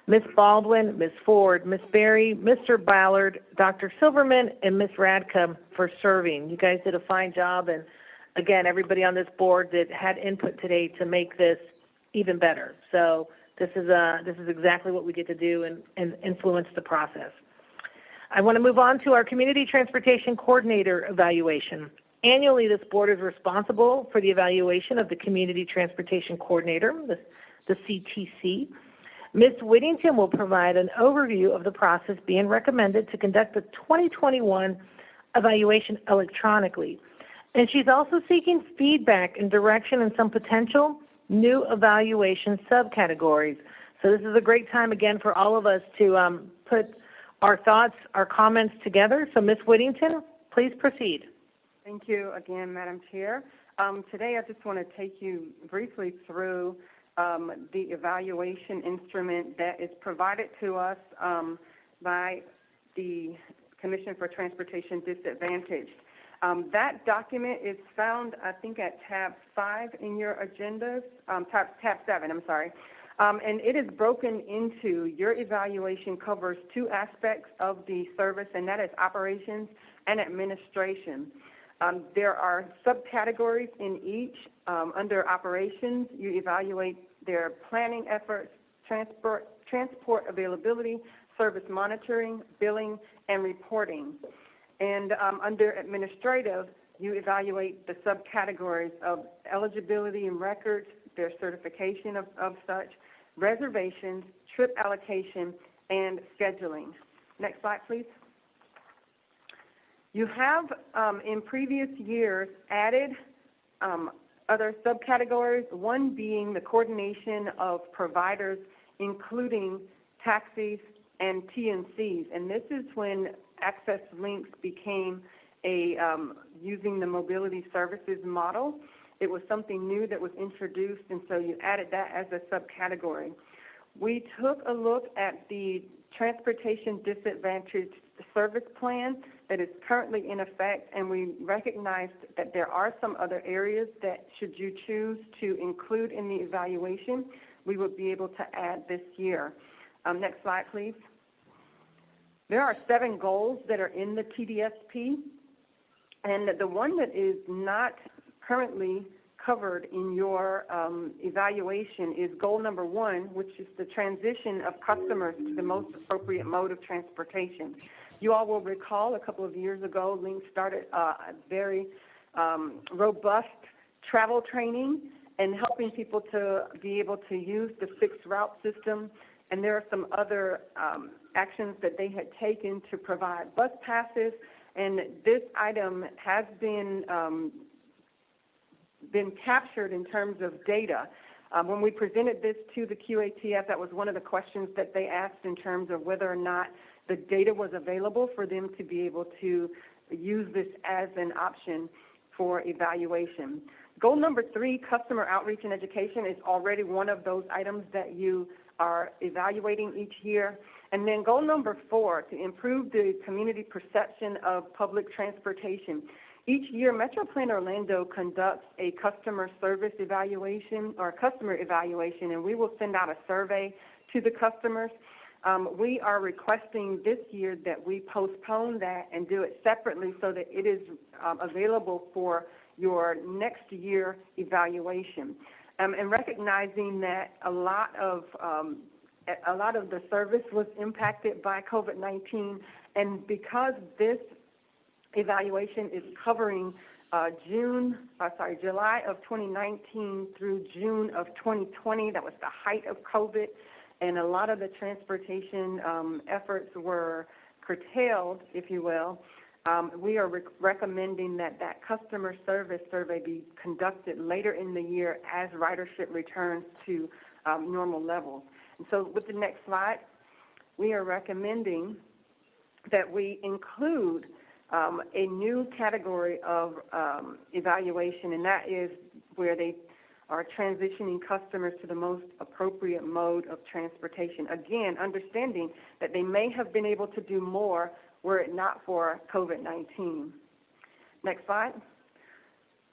Ms. Baldwin, Ms. Ford, Ms. Berry, Mr. Ballard, Dr. Silverman, and Ms. Radka for serving. You guys did a fine job, and again, everybody on this board that had input today to make this even better. So this is exactly what we get to do and influence the process. I want to move on to our Community Transportation Coordinator evaluation. Annually, this board is responsible for the evaluation of the Community Transportation Coordinator, the CTC. Ms. Whittington will provide an overview of the process being recommended to conduct the 2021 evaluation electronically. And she's also seeking feedback and direction in some potential new evaluation subcategories. So this is a great time again for all of us to put our thoughts, our comments together. So Ms. Whittington, please proceed. Thank you again, Madam Chair. Today I just want to take you briefly through the evaluation instrument that is provided to us by the Commission for Transportation Disadvantaged. That document is found, I think, at tab 5 in your agendas, tab 7, I'm sorry. And it is broken into, your evaluation covers two aspects of the service, and that is operations and administration. There are subcategories in each. Under operations, you evaluate their planning efforts, transport availability, service monitoring, billing, and reporting. And under administrative, you evaluate the subcategories of eligibility and records, their certification of such, reservations, trip allocation, and scheduling. Next slide, please. You have, in previous years, added other subcategories, one being the coordination of providers, including taxis and TNCs. And this is when Access Links became using the mobility services model. It was something new that was introduced, and so you added that as a subcategory. We took a look at the Transportation Disadvantaged Service Plan that is currently in effect, and we recognized that there are some other areas that, should you choose to include in the evaluation, we would be able to add this year. Next slide, please. There are 7 goals that are in the TDSP, and the one that is not currently covered in your evaluation is goal number 1, which is the transition of customers to the most appropriate mode of transportation. You all will recall a couple of years ago, Link started a very robust travel training and helping people to be able to use the fixed route system. And there are some other actions that they had taken to provide bus passes. And this item has been captured in terms of data. When we presented this to the QATF, that was one of the questions that they asked in terms of whether or not the data was available for them to be able to use this as an option for evaluation. Goal number 3, customer outreach and education, is already one of those items that you are evaluating each year. And then goal number 4, to improve the community perception of public transportation. Each year, MetroPlan Orlando conducts a customer service evaluation or a customer evaluation, and we will send out a survey to the customers. We are requesting this year that we postpone that and do it separately so that it is available for your next year evaluation. And recognizing that a lot of the service was impacted by COVID-19, and because this evaluation is covering July of 2019 through June of 2020, that was the height of COVID, and a lot of the transportation efforts were curtailed, if you will. we are recommending that customer service survey be conducted later in the year as ridership returns to normal levels. And so with the next slide, we are recommending that we include a new category of evaluation, and that is where they are transitioning customers to the most appropriate mode of transportation. Again, understanding that they may have been able to do more were it not for COVID-19. Next slide.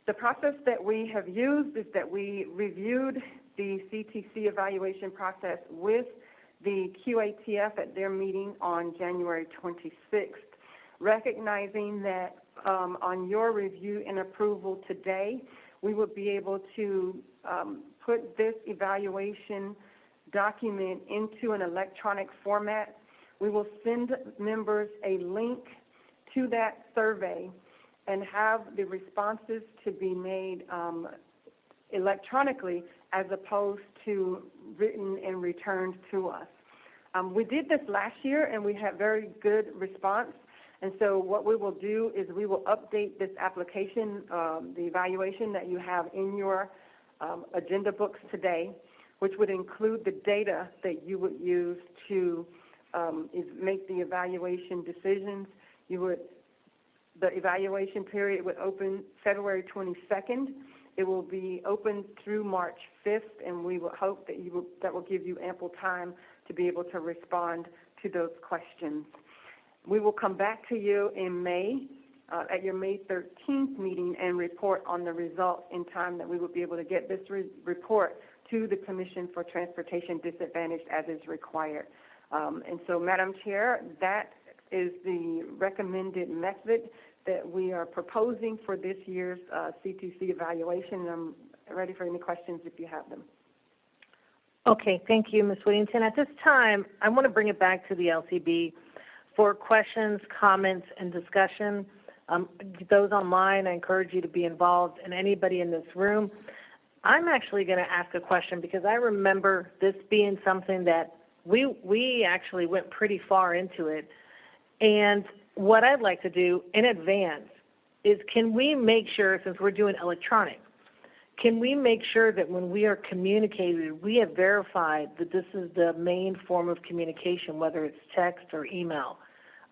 The process that we have used is that we reviewed the CTC evaluation process with the QATF at their meeting on January 26th, recognizing that on your review and approval today, we will be able to put this evaluation document into an electronic format. We will send members a link to that survey and have the responses to be made electronically as opposed to written and returned to us. We did this last year and we had very good response. And so what we will do is we will update this application, the evaluation that you have in your agenda books today, which would include the data that you would use to make the evaluation decisions. The evaluation period would open February 22nd. It will be open through March 5th, and we will hope that that will give you ample time to be able to respond to those questions. We will come back to you in May, at your May 13th meeting, and report on the results in time that we will be able to get this report to the Commission for Transportation Disadvantaged as is required. And so, Madam Chair, that is the recommended method that we are proposing for this year's CTC evaluation. I'm ready for any questions if you have them. Okay, thank you, Ms. Whittington. At this time, I want to bring it back to the LCB for questions, comments, and discussion. Those online, I encourage you to be involved, and anybody in this room. I'm actually going to ask a question because I remember this being something that we actually went pretty far into it. And what I'd like to do in advance is, can we make sure, since we're doing electronic, can we make sure that when we are communicating, we have verified that this is the main form of communication, whether it's text or email?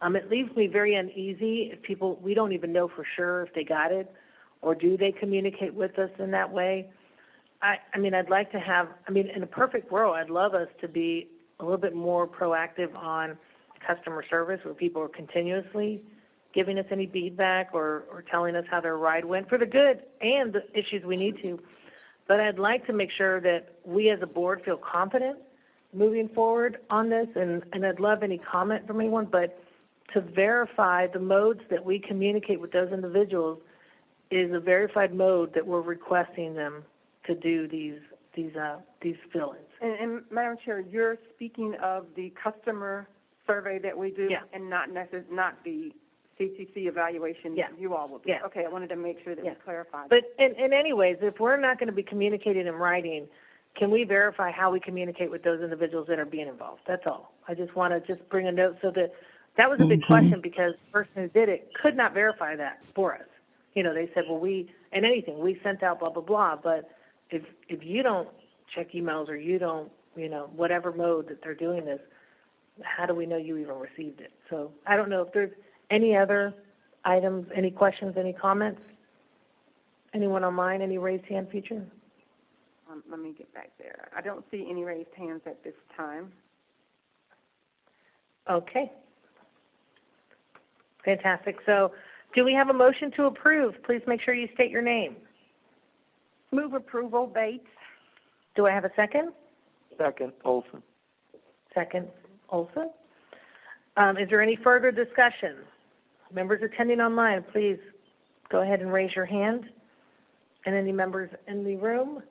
It leaves me very uneasy if people, we don't even know for sure if they got it, or do they communicate with us in that way? I mean, I'd like to have, in a perfect world, I'd love us to be a little bit more proactive on customer service, where people are continuously giving us any feedback or telling us how their ride went, for the good and the issues we need to. But I'd like to make sure that we as a board feel confident moving forward on this, and I'd love any comment from anyone, but to verify the modes that we communicate with those individuals is a verified mode that we're requesting them to do these fill-ins. And Madam Chair, you're speaking of the customer survey that we do, and not the CTC evaluation that you all will do. Okay, I wanted to make sure that we clarified. But in anyways, if we're not going to be communicating in writing, can we verify how we communicate with those individuals that are being involved? That's all. I just want to just bring a note so that was a big question, because the person who did it could not verify that for us. You know, they said, well, we sent out blah, blah, blah, but if you don't check emails, or you don't, whatever mode that they're doing this, how do we know you even received it? So I don't know if there's any other items, any questions, any comments? Anyone online, any raised hand feature? Let me get back there. I don't see any raised hands at this time. Okay. Fantastic. So do we have a motion to approve? Please make sure you state your name. Move approval, Bates. Do I have a second? Second, Olson. Second, Olson. Is there any further discussion? Members attending online, please go ahead and raise your hand. And any members in the room?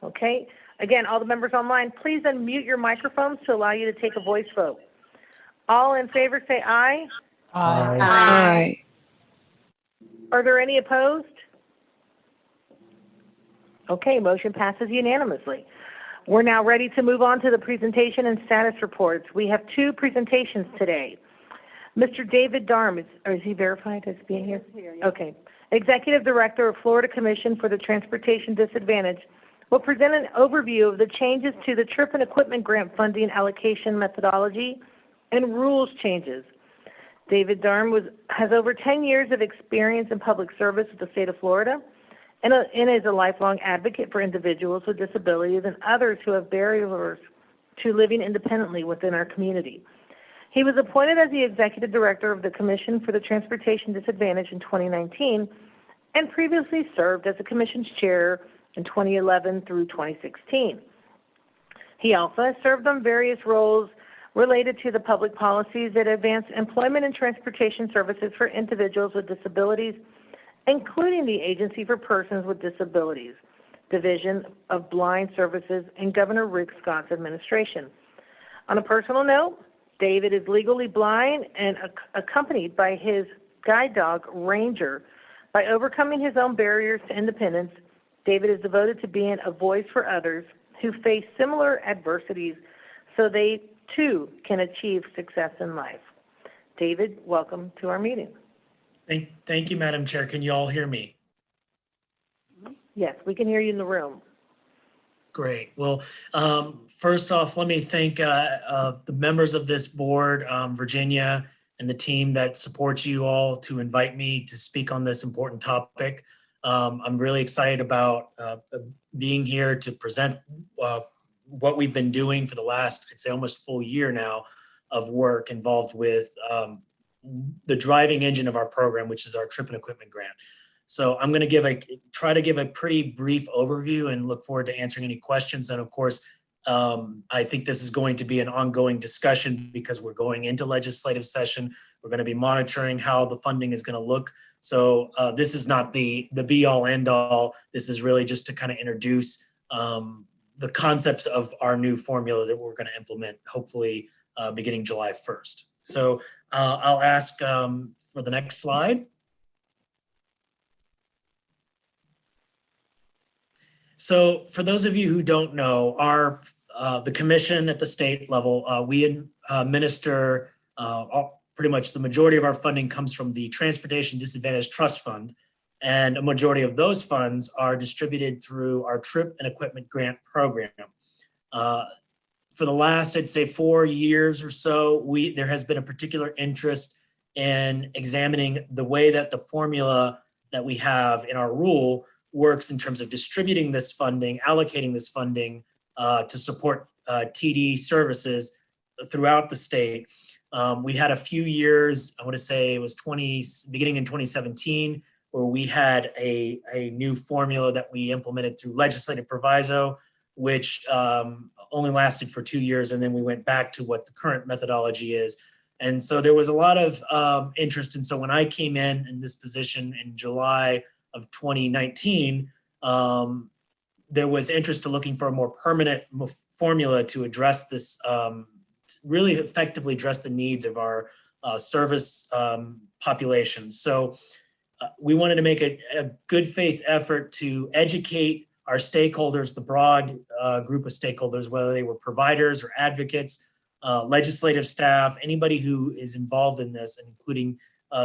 Okay. Again, all the members online, please unmute your microphones to allow you to take a voice vote. All in favor say aye. Aye. Aye. Are there any opposed? Okay, motion passes unanimously. We're now ready to move on to the presentation and status reports. We have two presentations today. Mr. David Darm, is he verified as being here? Okay. Executive Director of Florida Commission for the Transportation Disadvantaged will present an overview of the changes to the trip and equipment grant funding allocation methodology and rules changes. David Darm has over 10 years of experience in public service with the state of Florida and is a lifelong advocate for individuals with disabilities and others who have barriers to living independently within our community. He was appointed as the Executive Director of the Commission for the Transportation Disadvantaged in 2019 and previously served as the Commission's chair in 2011 through 2016. He also has served on various roles related to the public policies that advance employment and transportation services for individuals with disabilities, including the Agency for Persons with Disabilities, Division of Blind Services, and Governor Rick Scott's administration. On a personal note, David is legally blind and accompanied by his guide dog, Ranger. By overcoming his own barriers to independence, David is devoted to being a voice for others who face similar adversities so they, too, can achieve success in life. David, welcome to our meeting. Thank you, Madam Chair. Can you all hear me? Yes, we can hear you in the room. Great. Well, first off, let me thank the members of this board, Virginia, and the team that supports you all to invite me to speak on this important topic. I'm really excited about being here to present what we've been doing for the last, I'd say, almost full year now of work involved with the driving engine of our program, which is our trip and equipment grant. So I'm going to try to give a pretty brief overview and look forward to answering any questions. And of course, I think this is going to be an ongoing discussion because we're going into legislative session. We're going to be monitoring how the funding is going to look. So this is not the be all end all. This is really just to kind of introduce the concepts of our new formula that we're going to implement, hopefully beginning July 1st. So I'll ask for the next slide. So for those of you who don't know, the commission at the state level, we administer pretty much the majority of our funding comes from the Transportation Disadvantaged Trust Fund, and a majority of those funds are distributed through our Trip and Equipment Grant Program. For the last, I'd say 4 years or so, there has been a particular interest in examining the way that the formula that we have in our rule works in terms of distributing this funding, allocating this funding to support TD services throughout the state. We had a few years, I want to say it was beginning in 2017, where we had a new formula that we implemented through legislative proviso, which only lasted for 2 years, and then we went back to what the current methodology is. And so there was a lot of interest. And so when I came in this position in July of 2019, there was interest to looking for a more permanent formula to address this, really effectively address the needs of our service population. So we wanted to make a good faith effort to educate our stakeholders, the broad group of stakeholders, whether they were providers or advocates, legislative staff, anybody who is involved in this, including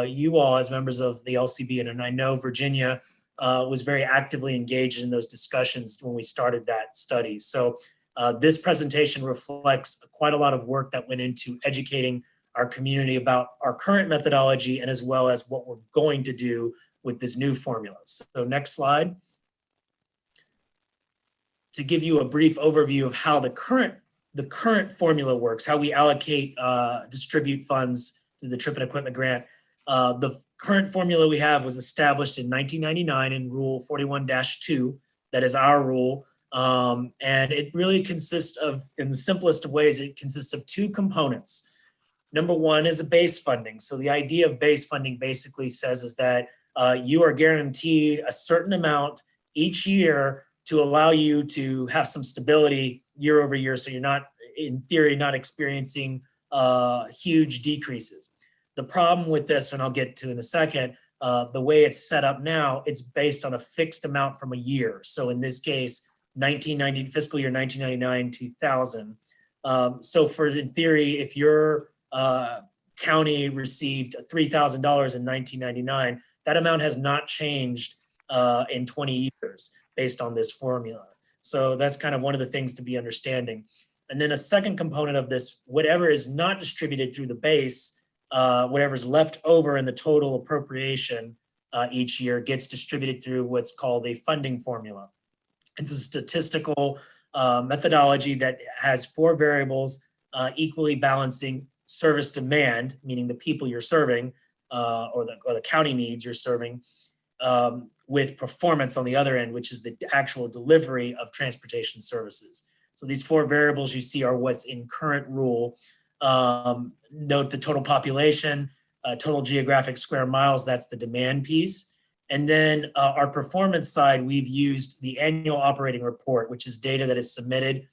you all as members of the LCB. And I know Virginia was very actively engaged in those discussions when we started that study. So this presentation reflects quite a lot of work that went into educating our community about our current methodology and as well as what we're going to do with this new formula. So next slide. To give you a brief overview of how the current formula works, how we allocate, distribute funds to the Trip and Equipment Grant. The current formula we have was established in 1999 in Rule 41-2. That is our rule. And it really consists of, in the simplest of ways, it consists of two components. Number one is a base funding. So the idea of base funding basically says is that you are guaranteed a certain amount each year to allow you to have some stability year over year. So you're not, in theory, not experiencing huge decreases. The problem with this, and I'll get to in a second, the way it's set up now, it's based on a fixed amount from a year. So in this case, fiscal year 1999, 2000. So in theory, if your county received $3,000 in 1999. That amount has not changed in 20 years based on this formula. So that's kind of one of the things to be understanding. And then a second component of this, whatever is not distributed through the base, whatever's left over in the total appropriation each year gets distributed through what's called a funding formula. It's a statistical methodology that has 4 variables equally balancing service demand, meaning the people you're serving or the county needs you're serving, with performance on the other end, which is the actual delivery of transportation services. So these 4 variables you see are what's in current rule. Note the total population, total geographic square miles, that's the demand piece. And then our performance side, we've used the annual operating report, which is data that is submitted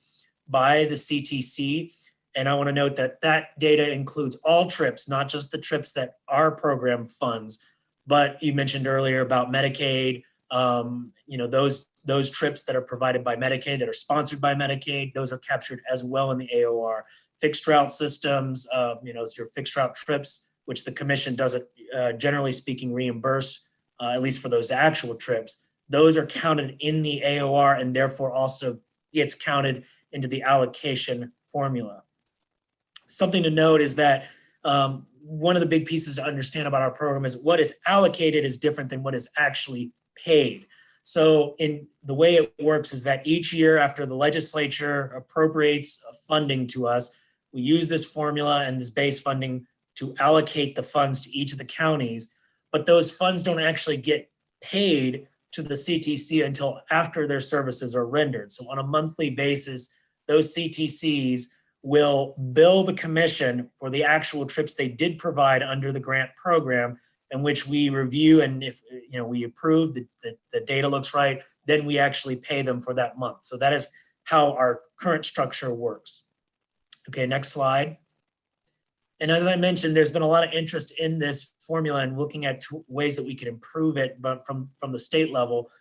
by the CTC. And I want to note that that data includes all trips, not just the trips that our program funds, but you mentioned earlier about Medicaid, those trips that are provided by Medicaid, that are sponsored by Medicaid, those are captured as well in the AOR. Fixed route systems, your fixed route trips, which the commission doesn't, generally speaking, reimburse, at least for those actual trips. Those are counted in the AOR and therefore also gets counted into the allocation formula. Something to note is that one of the big pieces to understand about our program is what is allocated is different than what is actually paid. So in the way it works is that each year after the legislature appropriates funding to us, we use this formula and this base funding to allocate the funds to each of the counties, but those funds don't actually get paid to the CTC until after their services are rendered. So on a monthly basis, those CTCs will bill the commission for the actual trips they did provide under the grant program, in which we review, and if we approve the data looks right, then we actually pay them for that month. So that is how our current structure works. Okay, next slide. And as I mentioned, there's been a lot of interest in this formula and looking at ways that we could improve it, but from the state level.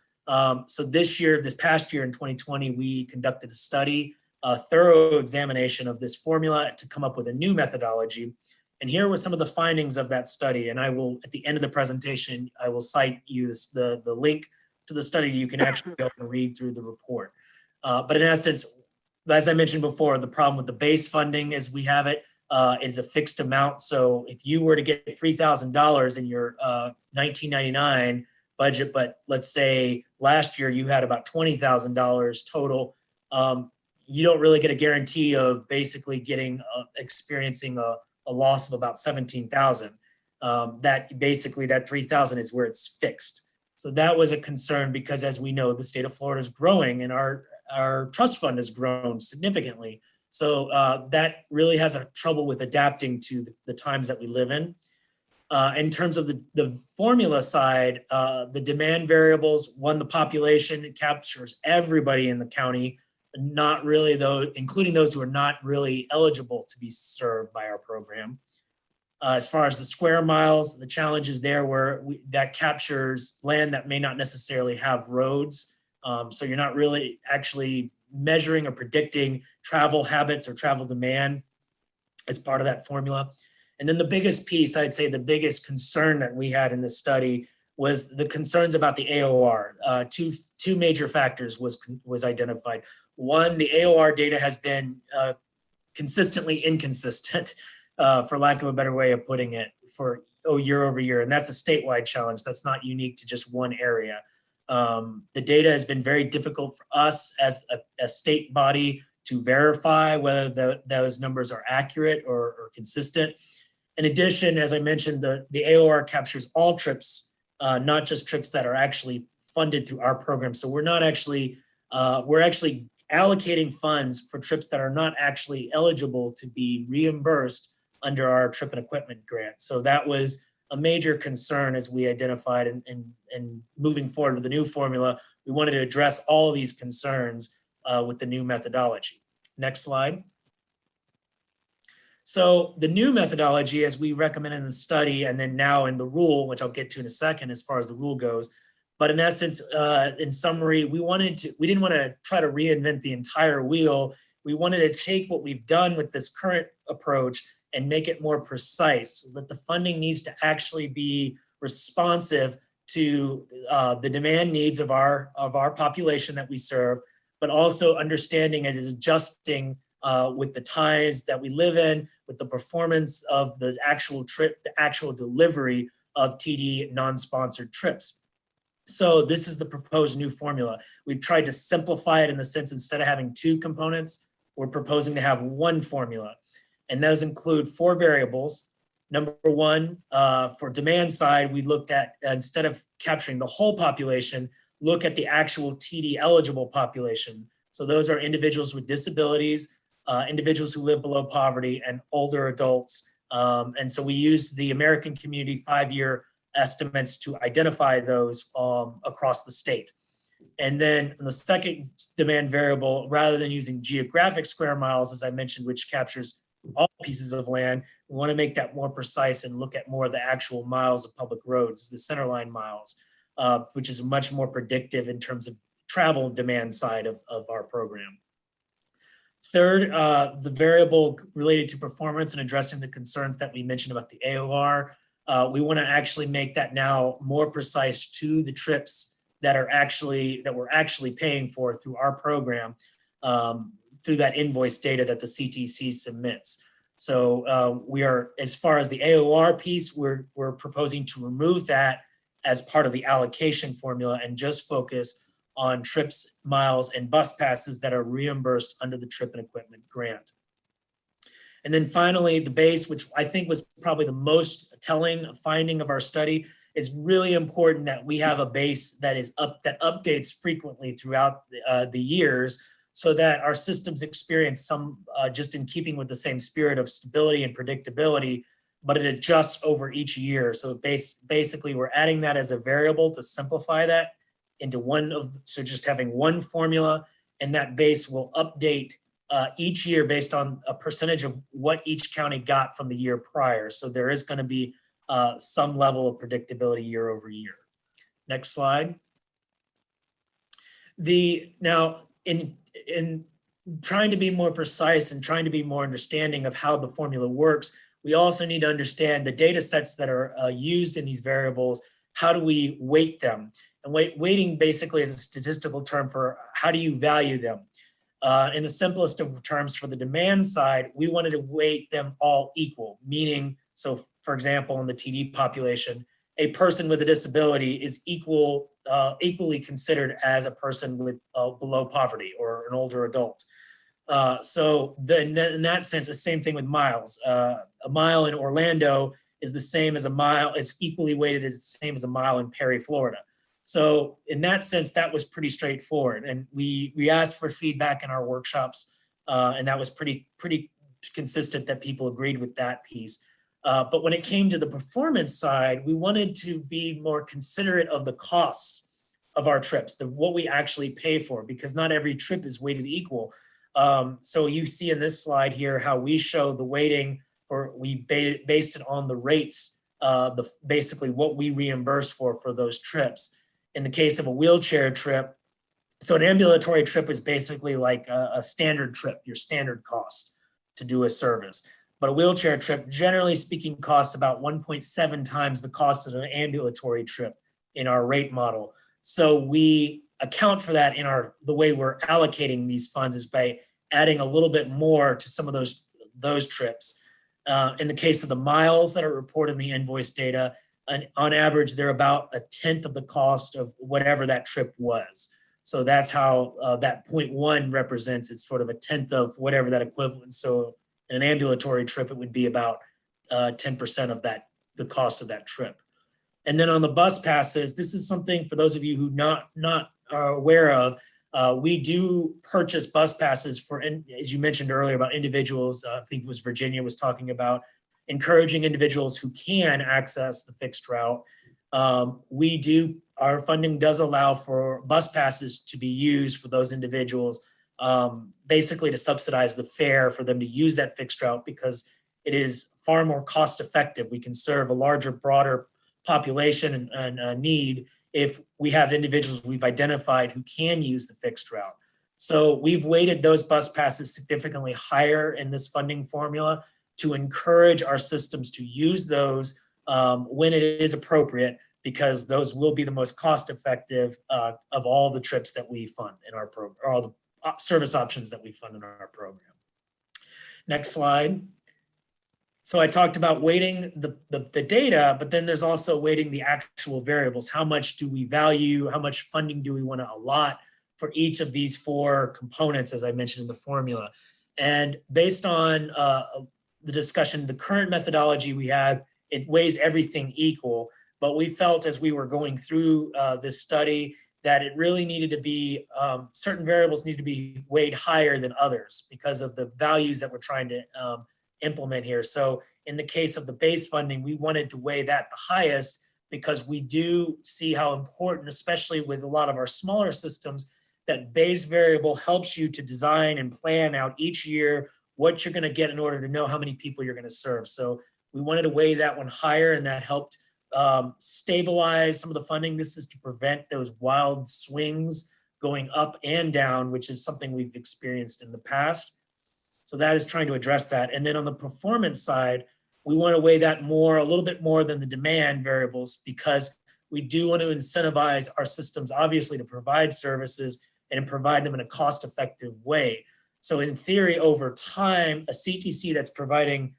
So this past year in 2020, we conducted a study, a thorough examination of this formula to come up with a new methodology. And here were some of the findings of that study. And I will, at the end of the presentation, I will cite you the link to the study. You can actually go and read through the report. But in essence, as I mentioned before, the problem with the base funding as we have it is a fixed amount. So if you were to get $3,000 in your 1999 budget, but let's say last year you had about $20,000 total, you don't really get a guarantee of basically experiencing a loss of about 17,000. That basically that 3,000 is where it's fixed. So that was a concern because, as we know, the state of Florida is growing and our trust fund has grown significantly. So that really has a trouble with adapting to the times that we live in. In terms of the formula side, the demand variables, the population, it captures everybody in the county, not really though, including those who are not really eligible to be served by our program. As far as the square miles, the challenges there were that captures land that may not necessarily have roads. So you're not really actually measuring or predicting travel habits or travel demand as part of that formula. And then the biggest piece, I'd say the biggest concern that we had in this study was the concerns about the AOR. Two major factors was identified. One, the AOR data has been consistently inconsistent, for lack of a better way of putting it, for year over year. And that's a statewide challenge. That's not unique to just one area. The data has been very difficult for us as a state body to verify whether those numbers are accurate or consistent. In addition, as I mentioned, the AOR captures all trips, not just trips that are actually funded through our program. So we're actually allocating funds for trips that are not actually eligible to be reimbursed under our trip and equipment grant. So that was a major concern as we identified, and moving forward with the new formula, we wanted to address all of these concerns with the new methodology. Next slide. So the new methodology, as we recommended in the study, and then now in the rule, which I'll get to in a second as far as the rule goes, but in essence, in summary, we didn't want to try to reinvent the entire wheel. We wanted to take what we've done with this current approach and make it more precise, so that the funding needs to actually be responsive to the demand needs of our population that we serve, but also understanding it is adjusting with the times that we live in, with the performance of the actual trip, the actual delivery of TD non-sponsored trips. So this is the proposed new formula. We've tried to simplify it in the sense, instead of having two components, we're proposing to have one formula. And those include 4 variables. Number one, for demand side, we looked at, instead of capturing the whole population, look at the actual TD eligible population. So those are individuals with disabilities, individuals who live below poverty, and older adults. And so we used the American Community 5-year estimates to identify those across the state. And then the second demand variable, rather than using geographic square miles, as I mentioned, which captures all pieces of land, we want to make that more precise and look at more of the actual miles of public roads, the centerline miles, which is much more predictive in terms of travel demand side of our program. Third, the variable related to performance and addressing the concerns that we mentioned about the AOR. We want to actually make that now more precise to the trips that we're actually paying for through our program, through that invoice data that the CTC submits. So we are, as far as the AOR piece, we're proposing to remove that as part of the allocation formula and just focus on trips, miles, and bus passes that are reimbursed under the trip and equipment grant. And then finally, the base, which I think was probably the most telling finding of our study, is really important that we have a base that that updates frequently throughout the years, so that our systems experience some, just in keeping with the same spirit of stability and predictability, but it adjusts over each year. So basically we're adding that as a variable to simplify that into so just having one formula, and that base will update each year based on a percentage of what each county got from the year prior. So there is going to be some level of predictability year over year. Next slide. Now, in trying to be more precise and trying to be more understanding of how the formula works, we also need to understand the data sets that are used in these variables. How do we weight them? And weighting basically is a statistical term for how do you value them. In the simplest of terms, for the demand side, we wanted to weight them all equal, meaning, so for example, in the TD population, a person with a disability is equally considered as a person with below poverty or an older adult. So in that sense, the same thing with miles. A mile in Orlando is the same as a mile, is equally weighted as the same as a mile in Perry, Florida. So in that sense, that was pretty straightforward. And we asked for feedback in our workshops, and that was pretty consistent that people agreed with that piece. But when it came to the performance side, we wanted to be more considerate of the costs of our trips, what we actually pay for, because not every trip is weighted equal. So you see in this slide here how we show the weighting, or we based it on the rates, basically what we reimburse for those trips. In the case of a wheelchair trip, so an ambulatory trip is basically like a standard trip, your standard cost to do a service. But a wheelchair trip, generally speaking, costs about 1.7 times the cost of an ambulatory trip in our rate model. So we account for that in the way we're allocating these funds is by adding a little bit more to some of those trips. In the case of the miles that are reported in the invoice data, on average, they're about 1/10 of the cost of whatever that trip was. So that's how that 0.1 represents. It's sort of 1/10 of whatever that equivalent. So in an ambulatory trip, it would be about 10% of the cost of that trip. And then on the bus passes, this is something for those of you who not are aware of. We do purchase bus passes for, as you mentioned earlier, about individuals. I think it was Virginia was talking about encouraging individuals who can access the fixed route. Our funding does allow for bus passes to be used for those individuals, basically to subsidize the fare for them to use that fixed route, because it is far more cost effective. We can serve a larger, broader population and need if we have individuals we've identified who can use the fixed route. So we've weighted those bus passes significantly higher in this funding formula to encourage our systems to use those when it is appropriate, because those will be the most cost-effective of all the trips that we fund in our program, or all the service options that we fund in our program. Next slide. So I talked about weighting the data, but then there's also weighting the actual variables. How much do we value? How much funding do we want to allot for each of these 4 components, as I mentioned in the formula? And based on the discussion, the current methodology we have, it weighs everything equal. But we felt as we were going through this study that it really needed to be, certain variables need to be weighed higher than others because of the values that we're trying to implement here. So in the case of the base funding, we wanted to weigh that the highest because we do see how important, especially with a lot of our smaller systems, that base variable helps you to design and plan out each year what you're going to get in order to know how many people you're going to serve. So we wanted to weigh that one higher, and that helped stabilize some of the funding. This is to prevent those wild swings going up and down, which is something we've experienced in the past. So that is trying to address that. And then on the performance side, we want to weigh that more, a little bit more than the demand variables, because we do want to incentivize our systems, obviously, to provide services and provide them in a cost-effective way. So in theory, over time, a CTC that's providing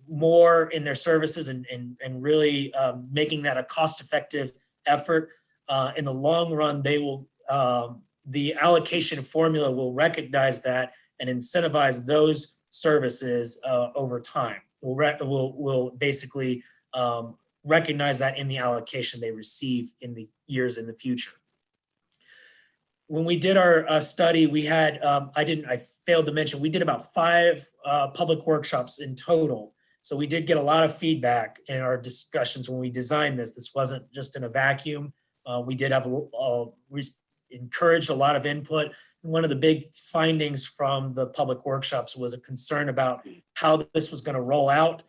more in their services and really making that a cost-effective effort, in the long run, they will, the allocation formula will recognize that and incentivize those services over time. We'll basically recognize that in the allocation they receive in the years in the future. When we did our study, we had, I failed to mention, we did about 5 public workshops in total. So we did get a lot of feedback in our discussions when we designed this. This wasn't just in a vacuum. We did have, we encouraged a lot of input. One of the big findings from the public workshops was a concern about how this was going to roll out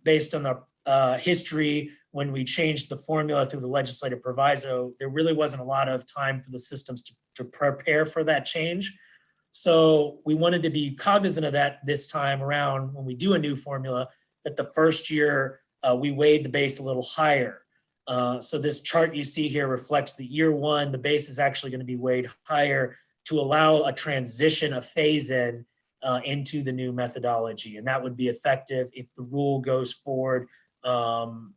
based on the history. When we changed the formula through the legislative proviso, there really wasn't a lot of time for the systems to prepare for that change. So we wanted to be cognizant of that this time around when we do a new formula, that the first year we weighed the base a little higher. So this chart you see here reflects the year 1, the base is actually going to be weighed higher to allow a transition, a phase in into the new methodology. And that would be effective if the rule goes forward,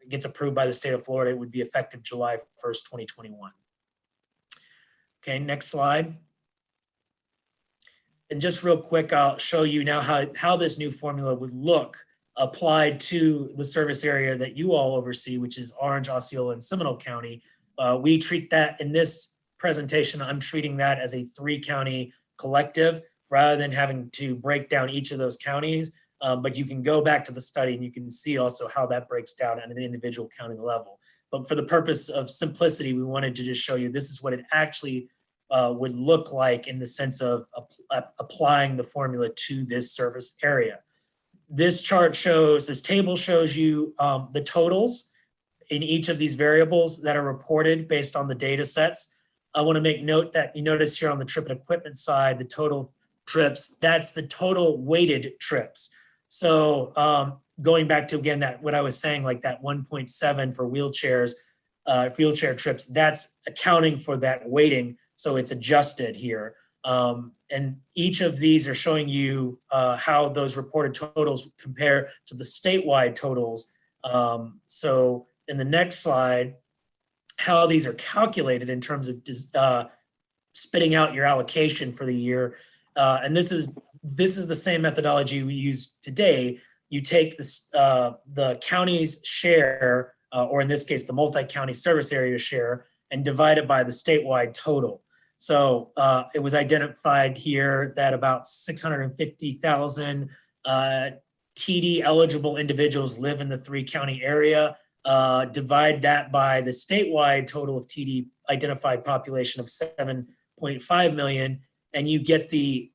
gets approved by the state of Florida. It would be effective July 1st, 2021. Okay, next slide. And just real quick, I'll show you now how this new formula would look applied to the service area that you all oversee, which is Orange, Osceola, and Seminole County. We treat that in this presentation, I'm treating that as a 3-county collective rather than having to break down each of those counties. But you can go back to the study and you can see also how that breaks down at an individual county level. But for the purpose of simplicity, we wanted to just show you this is what it actually would look like in the sense of applying the formula to this service area. This chart shows, this table shows you the totals in each of these variables that are reported based on the data sets. I want to make note that you notice here on the trip and equipment side, the total trips, that's the total weighted trips. So going back to, again, that what I was saying, like that 1.7 for wheelchairs, wheelchair trips, that's accounting for that weighting. So it's adjusted here. And each of these are showing you how those reported totals compare to the statewide totals. So in the next slide, how these are calculated in terms of spitting out your allocation for the year. And this is the same methodology we use today. You take this, the county's share, or in this case, the multi-county service area share, and divide it by the statewide total. So it was identified here that about 650,000 TD eligible individuals live in the 3-county area. Divide that by the statewide total of TD identified population of 7.5 million, and you get the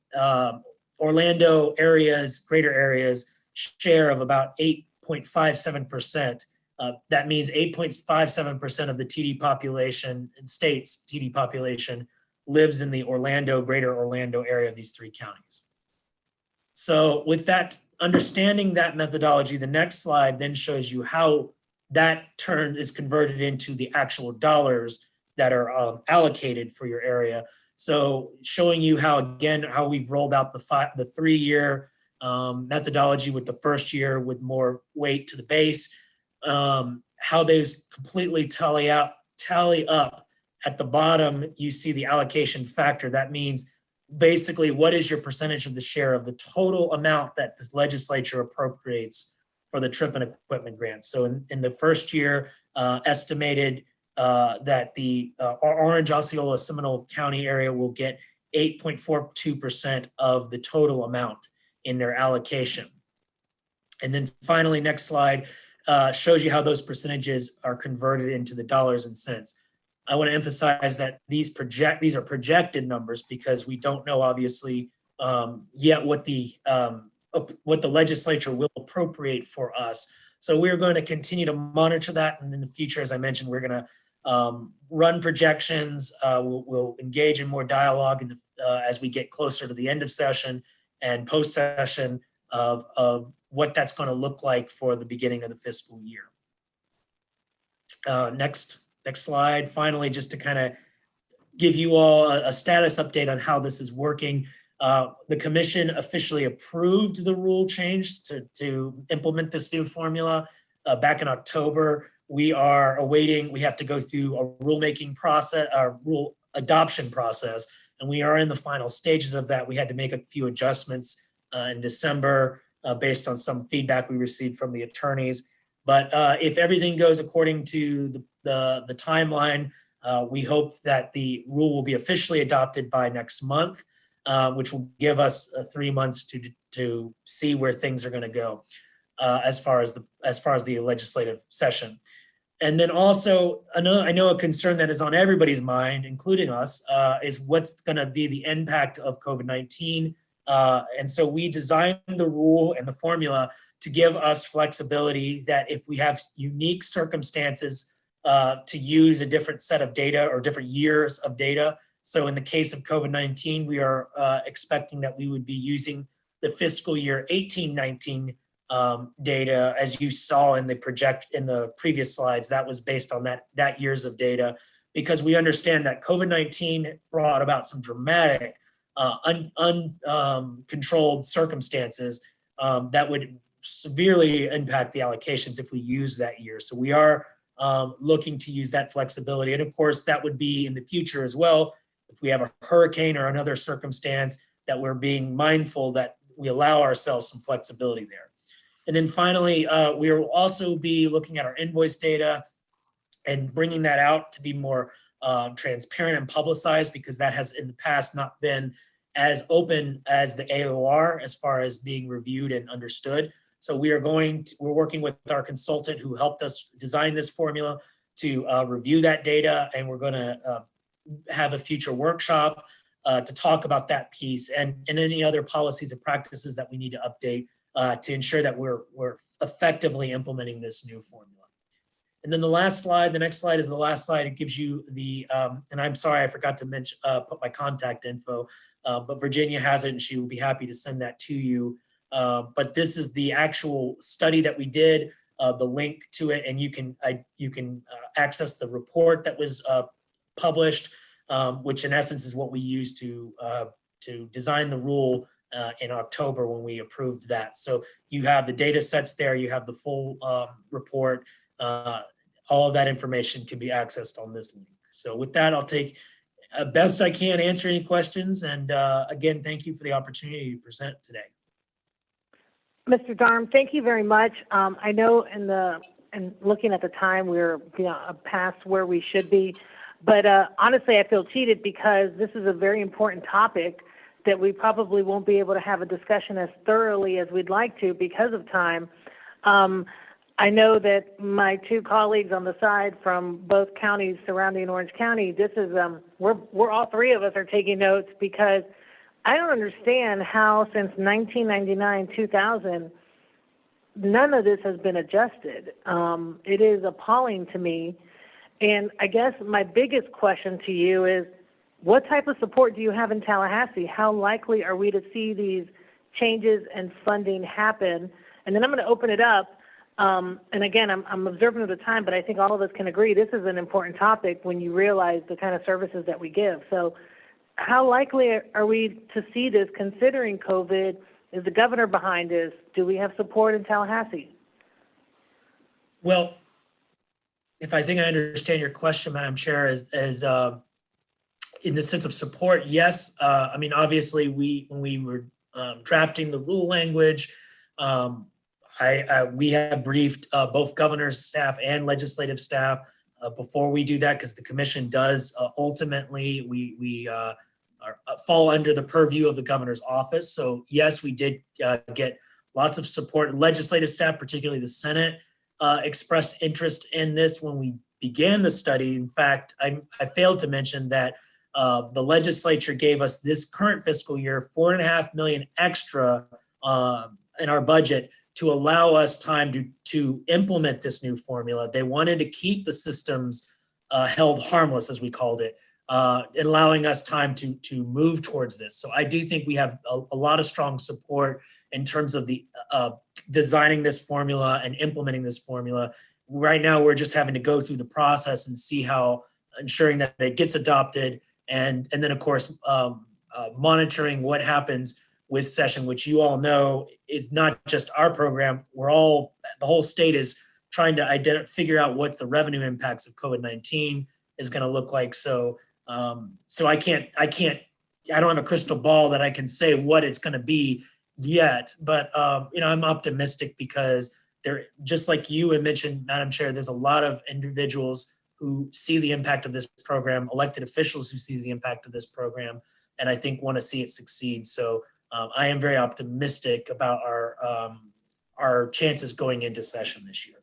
Orlando areas, greater areas share of about 8.57%. That means 8.57% of the TD population and state's TD population lives in the Orlando, greater Orlando area of these 3 counties. So with that understanding that methodology, the next slide then shows you how that turn is converted into the actual dollars that are allocated for your area. So showing you how, again, how we've rolled out the 3-year methodology with the first year with more weight to the base, how those completely tally up. At the bottom, you see the allocation factor. That means basically what is your percentage of the share of the total amount that the legislature appropriates for the trip and equipment grants. So in the first year, estimated that the Orange, Osceola, Seminole County area will get 8.42% of the total amount in their allocation. And then finally, next slide shows you how those percentages are converted into the dollars and cents. I want to emphasize that these are projected numbers because we don't know, obviously, yet what the legislature will appropriate for us. So we're going to continue to monitor that, and in the future, as I mentioned, we're going to run projections. We'll engage in more dialogue as we get closer to the end of session and post-session of what that's going to look like for the beginning of the fiscal year. Next slide. Finally, just to kind of give you all a status update on how this is working. The commission officially approved the rule change to implement this new formula back in October. We are awaiting, we have to go through a rulemaking process, a rule adoption process, and we are in the final stages of that. We had to make a few adjustments in December based on some feedback we received from the attorneys. But if everything goes according to the timeline, we hope that the rule will be officially adopted by next month, which will give us 3 months to see where things are going to go as far as the legislative session. And then also, I know a concern that is on everybody's mind, including us, is what's going to be the impact of COVID-19. And so we designed the rule and the formula to give us flexibility that if we have unique circumstances to use a different set of data or different years of data. So in the case of COVID-19, we are expecting that we would be using the fiscal year 18-19 data, as you saw in the previous slides. That was based on that years of data, because we understand that COVID-19 brought about some dramatic uncontrolled circumstances that would severely impact the allocations if we use that year. So we are looking to use that flexibility. And of course, that would be in the future as well. If we have a hurricane or another circumstance, that we're being mindful that we allow ourselves some flexibility there. And then finally, we will also be looking at our invoice data and bringing that out to be more transparent and publicized, because that has in the past not been as open as the AOR as far as being reviewed and understood. So we're working with our consultant who helped us design this formula to review that data, and we're going to have a future workshop to talk about that piece and any other policies and practices that we need to update to ensure that we're effectively implementing this new formula. And then the next slide is the last slide. It gives you the, and I'm sorry, I forgot to mention, put my contact info, but Virginia has it and she will be happy to send that to you. But this is the actual study that we did, the link to it, and you can access the report that was published, which in essence is what we used to design the rule in October when we approved that. So you have the data sets there, you have the full report. All of that information can be accessed on this link. So with that, I'll take best I can answer any questions. And again, thank you for the opportunity to present today. Mr. Darm, thank you very much. I know in looking at the time, we're past where we should be, but honestly, I feel cheated because this is a very important topic that we probably won't be able to have a discussion as thoroughly as we'd like to because of time. I know that my two colleagues on the side from both counties surrounding Orange County, this is, we're all three of us are taking notes, because I don't understand how since 1999, 2000, none of this has been adjusted. It is appalling to me. And I guess my biggest question to you is, what type of support do you have in Tallahassee? How likely are we to see these changes and funding happen. And then I'm going to open it up. And again, I'm observant of the time, but I think all of us can agree this is an important topic when you realize the kind of services that we give. So how likely are we to see this considering COVID? Is the governor behind this? Do we have support in Tallahassee? Well, if I think I understand your question, Madam Chair, as in the sense of support, yes. I mean, obviously, when we were drafting the rule language, we have briefed both governor's staff and legislative staff before we do that, because the commission does ultimately we fall under the purview of the governor's office. So yes, we did get lots of support. Legislative staff, particularly the Senate, expressed interest in this when we began the study. In fact, I failed to mention that the legislature gave us this current fiscal year $4.5 million extra in our budget to allow us time to implement this new formula. They wanted to keep the systems held harmless, as we called it, allowing us time to move towards this. So I do think we have a lot of strong support in terms of the designing this formula and implementing this formula. Right now, we're just having to go through the process and see how ensuring that it gets adopted, and then of course monitoring what happens with session, which you all know is not just our program. The whole state is trying to figure out what the revenue impacts of COVID-19 is going to look like. So I don't have a crystal ball that I can say what it's going to be yet, but I'm optimistic because there, just like you had mentioned, Madam Chair, there's a lot of individuals who see the impact of this program, elected officials who see the impact of this program, and I think want to see it succeed. So I am very optimistic about our chances going into session this year.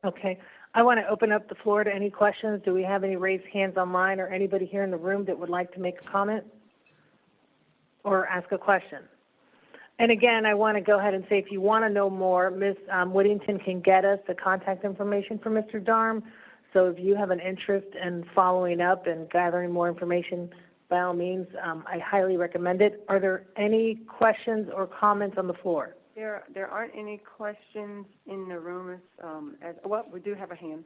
Okay. I want to open up the floor to any questions. Do we have any raised hands online or anybody here in the room that would like to make a comment or ask a question? And again, I want to go ahead and say, if you want to know more, Ms. Whittington can get us the contact information for Mr. Darm. So if you have an interest in following up and gathering more information, by all means, I highly recommend it. Are there any questions or comments on the floor? There aren't any questions in the room. Well, we do have a hand,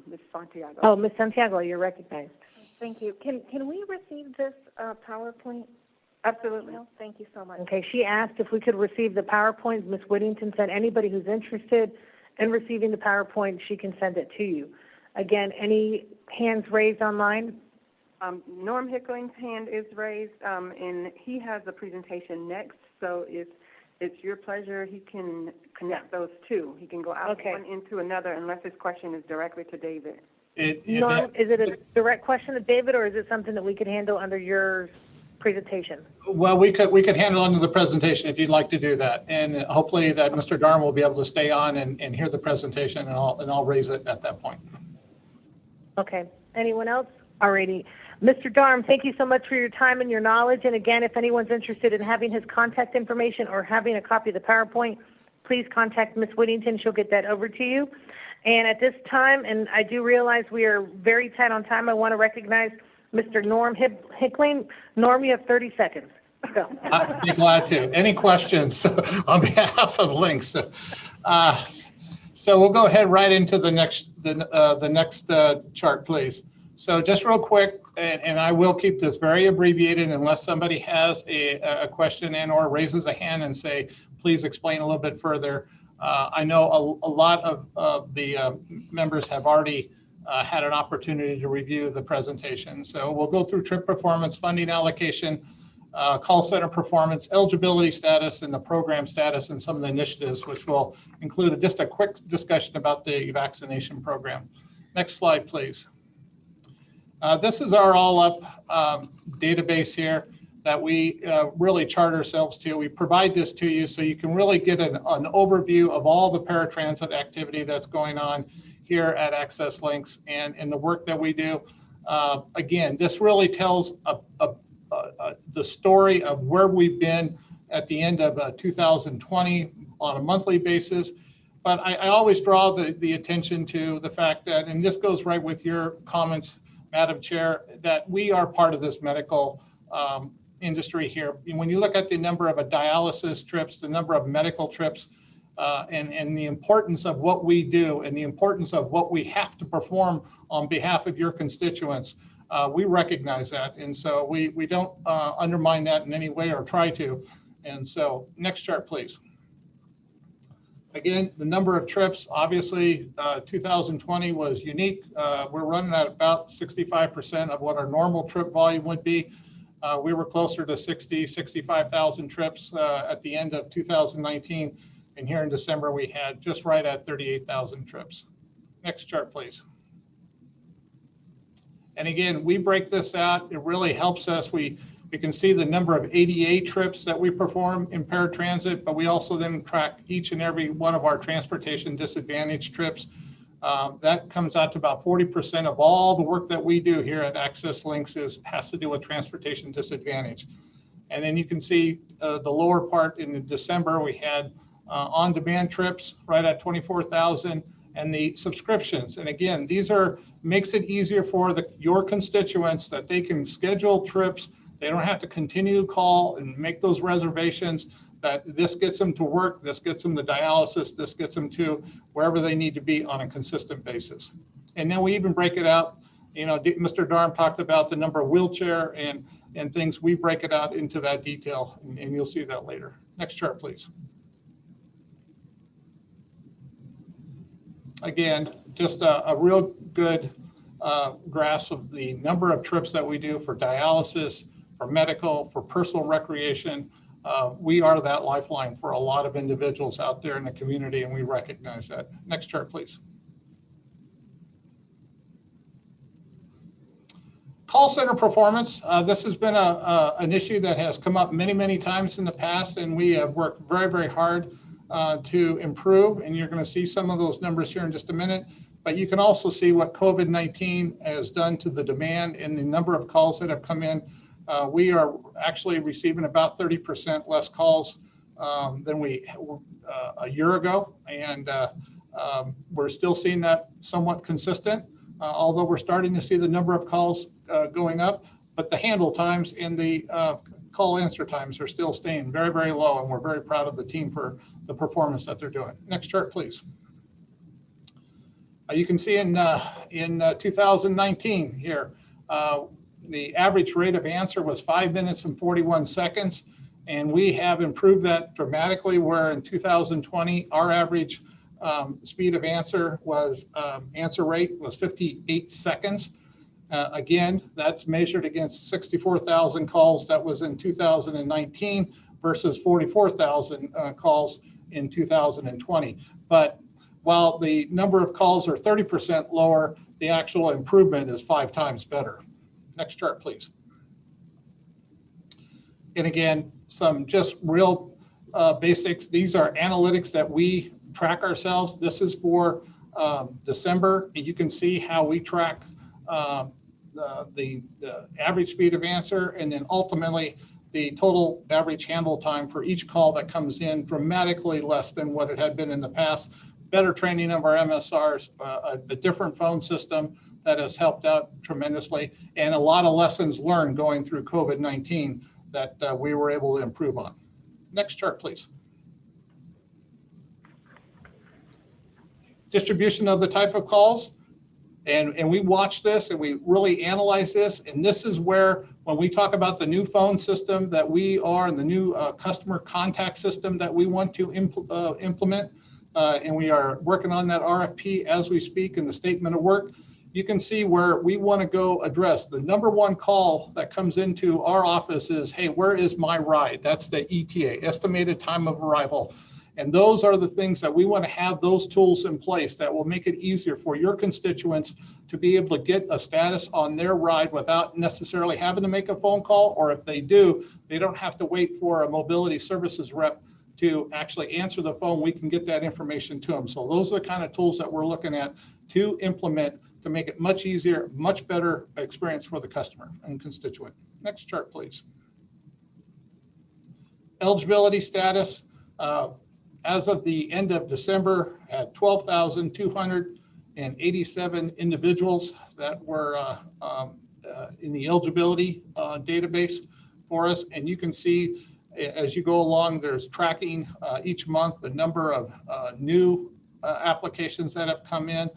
Ms. Santiago. Oh, Ms. Santiago, you're recognized. Thank you. Can we receive this PowerPoint? Absolutely. No, thank you so much. Okay, she asked if we could receive the PowerPoint. Ms. Whittington said anybody who's interested in receiving the PowerPoint, she can send it to you. Again, any hands raised online? Norm Hickling's hand is raised, and he has a presentation next, so if it's your pleasure, he can connect those two. He can go out one into another unless his question is directly to David. Norm, is it a direct question to David, or is it something that we could handle under your presentation? Well, we could handle under the presentation if you'd like to do that, and hopefully that Mr. Darm will be able to stay on and hear the presentation, and I'll raise it at that point. Okay. Anyone else? Alrighty. Mr. Darm, thank you so much for your time and your knowledge. And again, if anyone's interested in having his contact information or having a copy of the PowerPoint, please contact Ms. Whittington. She'll get that over to you. And at this time, and I do realize we are very tight on time, I want to recognize Mr. Norm Hickling. Norm, you have 30 seconds. Go. I'd be glad to. Any questions on behalf of Links? So we'll go ahead right into the next chart, please. So just real quick, and I will keep this very abbreviated unless somebody has a question and or raises a hand and say, please explain a little bit further. I know a lot of the members have already had an opportunity to review the presentation. So we'll go through trip performance, funding allocation, call center performance, eligibility status, and the program status, and some of the initiatives, which will include just a quick discussion about the vaccination program. Next slide, please. This is our all-up database here that we really chart ourselves to. We provide this to you so you can really get an overview of all the paratransit activity that's going on here at Access Links and in the work that we do. Again, this really tells the story of where we've been at the end of 2020 on a monthly basis. But I always draw the attention to the fact that, and this goes right with your comments, Madam Chair, that we are part of this medical industry here. When you look at the number of dialysis trips, the number of medical trips, and the importance of what we do and the importance of what we have to perform on behalf of your constituents, we recognize that. And so we don't undermine that in any way or try to. And so next chart, please. Again, the number of trips, obviously 2020 was unique. We're running at about 65% of what our normal trip volume would be. We were closer to 65,000 trips at the end of 2019. And here in December, we had just right at 38,000 trips. Next chart, please. And again, we break this out. It really helps us. We can see the number of ADA trips that we perform in paratransit, but we also then track each and every one of our transportation disadvantage trips. That comes out to about 40% of all the work that we do here at Access Links has to do with transportation disadvantage. And then you can see the lower part in December, we had on-demand trips right at 24,000, and the subscriptions. And again, these makes it easier for your constituents that they can schedule trips. They don't have to continue to call and make those reservations. That this gets them to work, this gets them to dialysis, this gets them to wherever they need to be on a consistent basis. And then we even break it out. You know, Mr. Darm talked about the number of wheelchair and things. We break it out into that detail, and you'll see that later. Next chart, please. Again, just a real good grasp of the number of trips that we do for dialysis, for medical, for personal recreation. We are that lifeline for a lot of individuals out there in the community, and we recognize that. Next chart, please. Call center performance. This has been an issue that has come up many, many times in the past, and we have worked very, very hard to improve, and you're going to see some of those numbers here in just a minute. But you can also see what COVID-19 has done to the demand and the number of calls that have come in. We are actually receiving about 30% less calls than we a year ago, and we're still seeing that somewhat consistent, although we're starting to see the number of calls going up, but the handle times and the call answer times are still staying very, very low, and we're very proud of the team for the performance that they're doing. Next chart, please. You can see in 2019 here, the average rate of answer was 5 minutes and 41 seconds, and we have improved that dramatically, where in 2020, our average speed of answer rate was 58 seconds. Again, that's measured against 64,000 calls that was in 2019 versus 44,000 calls in 2020. But while the number of calls are 30% lower, the actual improvement is 5 times better. Next chart, please. And again, some just real basics. These are analytics that we track ourselves. This is for December, and you can see how we track the average speed of answer, and then ultimately the total average handle time for each call that comes in, dramatically less than what it had been in the past. Better training of our MSRs, a different phone system that has helped out tremendously, and a lot of lessons learned going through COVID-19 that we were able to improve on. Next chart, please. Distribution of the type of calls. And we watch this and we really analyze this. And this is where, when we talk about the new phone system that we are, and the new customer contact system that we want to implement, and we are working on that RFP as we speak in the statement of work, you can see where we want to go address. The number one call that comes into our office is, hey, where is my ride? That's the ETA, estimated time of arrival. And those are the things that we want to have those tools in place that will make it easier for your constituents to be able to get a status on their ride without necessarily having to make a phone call, or if they do, they don't have to wait for a mobility services rep to actually answer the phone. We can get that information to them. So those are the kind of tools that we're looking at to implement to make it much easier, much better experience for the customer and constituent. Next chart, please. Eligibility status. As of the end of December, had 12,287 individuals that were in the eligibility database. for us. And you can see as you go along, there's tracking each month the number of new applications that have come in,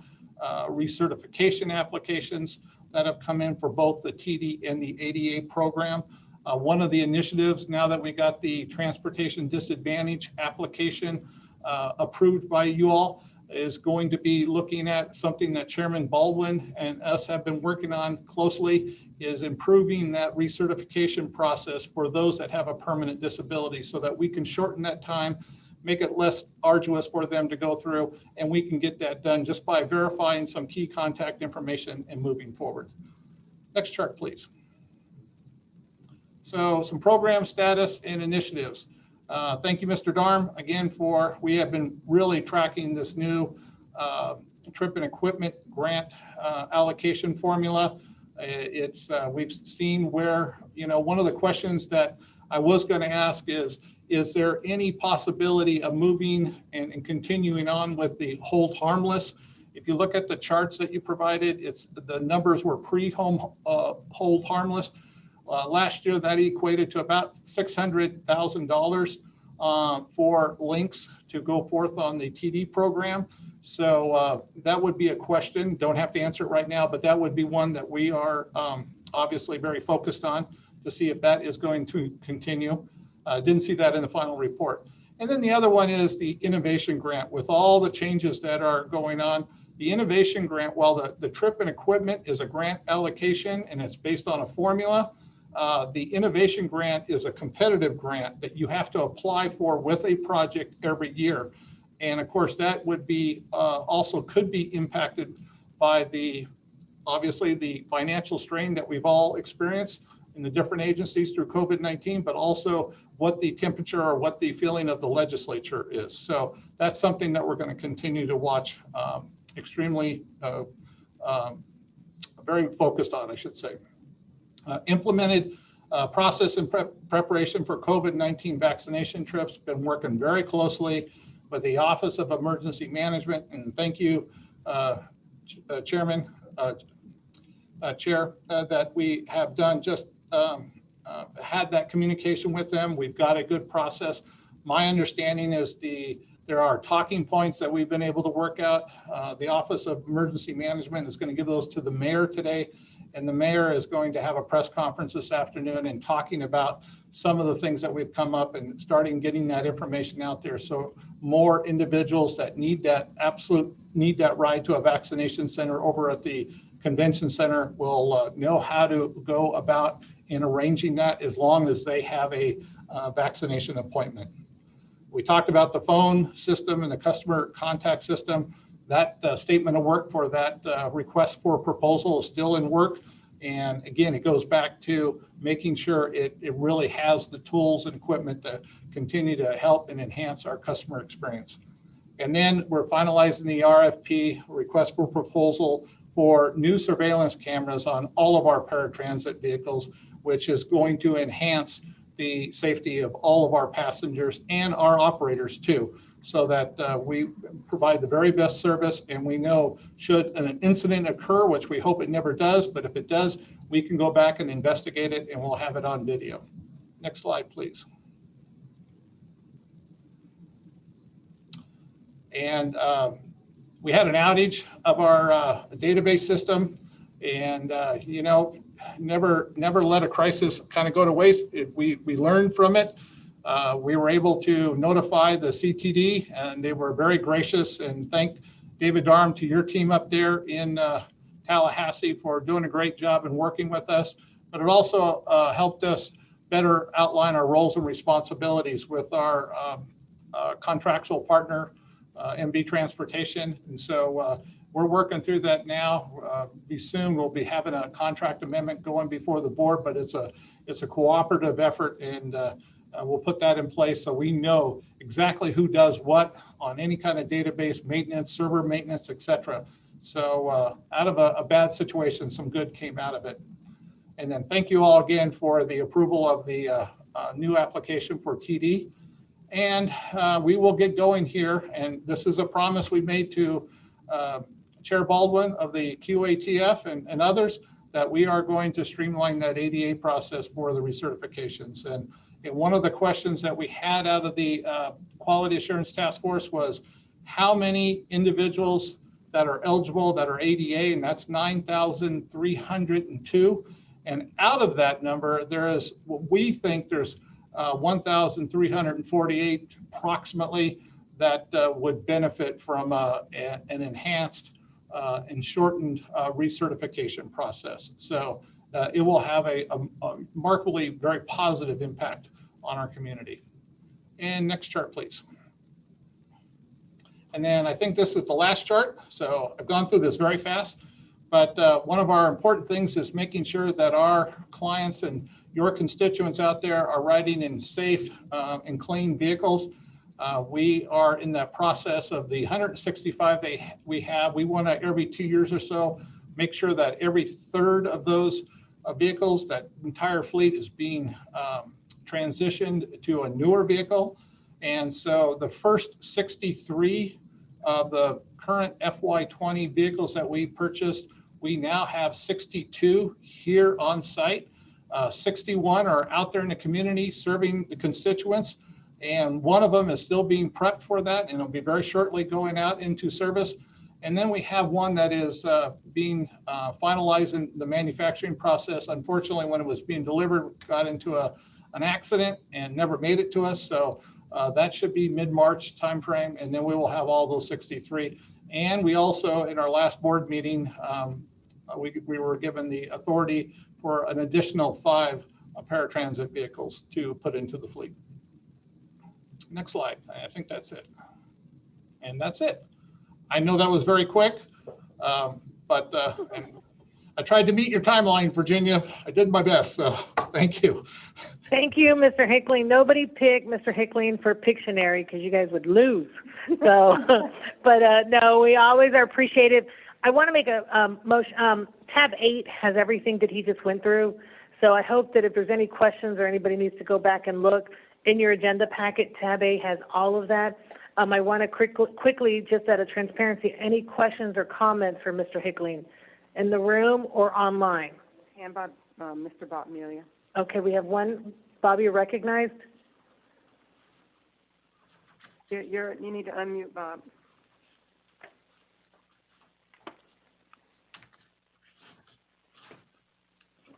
recertification applications that have come in for both the TD and the ADA program. One of the initiatives, now that we got the transportation disadvantage application approved by you all, is going to be looking at something that Chairman Baldwin and us have been working on closely, is improving that recertification process for those that have a permanent disability so that we can shorten that time, make it less arduous for them to go through, and we can get that done just by verifying some key contact information and moving forward. Next chart, please. So some program status and initiatives. Thank you, Mr. Darm, again, we have been really tracking this new trip and equipment grant allocation formula. We've seen where, one of the questions that I was going to ask is there any possibility of moving and continuing on with the hold harmless? If you look at the charts that you provided, the numbers were pre-home hold harmless. Last year, that equated to about $600,000 for links to go forth on the TD program. So that would be a question. Don't have to answer it right now, but that would be one that we are obviously very focused on to see if that is going to continue. Didn't see that in the final report. And then the other one is the innovation grant. With all the changes that are going on, the innovation grant, while the trip and equipment is a grant allocation and it's based on a formula, the innovation grant is a competitive grant that you have to apply for with a project every year. And of course, that would be also could be impacted by obviously the financial strain that we've all experienced in the different agencies through COVID-19, but also what the temperature or what the feeling of the legislature is. So that's something that we're going to continue to watch extremely, very focused on, I should say. Implemented process and preparation for COVID-19 vaccination trips. Been working very closely with the Office of Emergency Management, and thank you, Chairman, Chair, that we have done just had that communication with them. We've got a good process. My understanding is there are talking points that we've been able to work out. The Office of Emergency Management is going to give those to the mayor today, and the mayor is going to have a press conference this afternoon and talking about some of the things that we've come up and starting getting that information out there. So more individuals that need that ride to a vaccination center over at the convention center will know how to go about in arranging that as long as they have a vaccination appointment. We talked about the phone system and the customer contact system. That statement of work for that request for proposal is still in work. And again, it goes back to making sure it really has the tools and equipment to continue to help and enhance our customer experience. And then we're finalizing the RFP, request for proposal, for new surveillance cameras on all of our paratransit vehicles, which is going to enhance the safety of all of our passengers and our operators too, so that we provide the very best service. And we know should an incident occur, which we hope it never does, but if it does, we can go back and investigate it and we'll have it on video. Next slide, please. And we had an outage of our database system, and never let a crisis kind of go to waste. We learned from it. We were able to notify the CTD, and they were very gracious, and thank David Darm to your team up there in Tallahassee for doing a great job and working with us. But it also helped us better outline our roles and responsibilities with our contractual partner, MB Transportation. And so we're working through that now. Soon we'll be having a contract amendment going before the board, but it's a cooperative effort, and we'll put that in place so we know exactly who does what on any kind of database maintenance, server maintenance, etc. So out of a bad situation, some good came out of it. And then thank you all again for the approval of the new application for TD. And we will get going here. And this is a promise we made to Chair Baldwin of the QATF and others that we are going to streamline that ADA process for the recertifications. And one of the questions that we had out of the Quality Assurance Task Force was how many individuals that are eligible that are ADA, and that's 9,302. And out of that number, there is what we think there's 1,348 approximately that would benefit from an enhanced and shortened recertification process. So it will have a remarkably very positive impact on our community. And next chart, please. And then I think this is the last chart. So I've gone through this very fast, but one of our important things is making sure that our clients and your constituents out there are riding in safe and clean vehicles. We are in that process of the 165 we have. We want to every 2 years or so make sure that every third of those vehicles, that entire fleet is being transitioned to a newer vehicle. And so the first 63 of the current FY20 vehicles that we purchased, we now have 62 here on site. 61 are out there in the community serving the constituents. And one of them is still being prepped for that, and it'll be very shortly going out into service. And then we have one that is being finalized in the manufacturing process. Unfortunately, when it was being delivered, got into an accident and never made it to us. So that should be mid-March timeframe, and then we will have all those 63. And we also, in our last board meeting, we were given the authority for an additional 5 paratransit vehicles to put into the fleet. Next slide. I think that's it. And that's it. I know that was very quick, but and I tried to meet your timeline, Virginia. I did my best, so thank you. Thank you, Mr. Hickling. Nobody picked Mr. Hickling for Pictionary because you guys would lose. So, but no, we always are appreciative. I want to make a motion. Tab 8 has everything that he just went through. So I hope that if there's any questions or anybody needs to go back and look in your agenda packet, Tab 8 has all of that. I want to quickly, just out of transparency, any questions or comments for Mr. Hickling in the room or online? Hand by Mr. Bob Amelia. Okay, we have one. Bobby, you're recognized. You need to unmute Bob.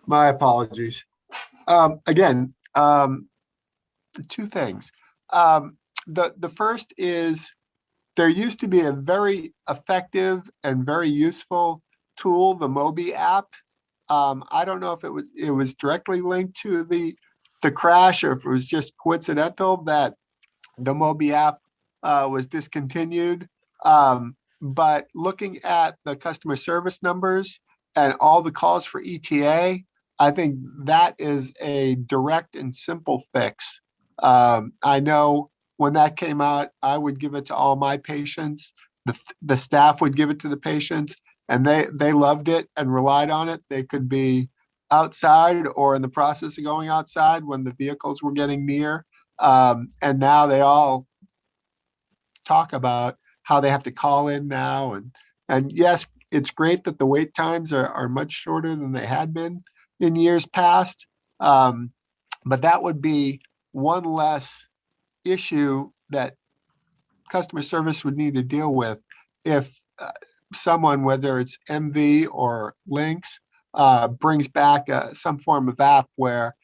My apologies. Again, 2 things. The first is there used to be a very effective and very useful tool, the Mobi app. I don't know if it was directly linked to the crash or if it was just coincidental that the Mobi app was discontinued. But looking at the customer service numbers and all the calls for ETA, I think that is a direct and simple fix. I know when that came out, I would give it to all my patients. The staff would give it to the patients, and they loved it and relied on it. They could be outside or in the process of going outside when the vehicles were getting near. And now they all talk about how they have to call in now. And yes, it's great that the wait times are much shorter than they had been in years past. But that would be one less issue that customer service would need to deal with if someone, whether it's MV or Lynx, brings back some form of app where,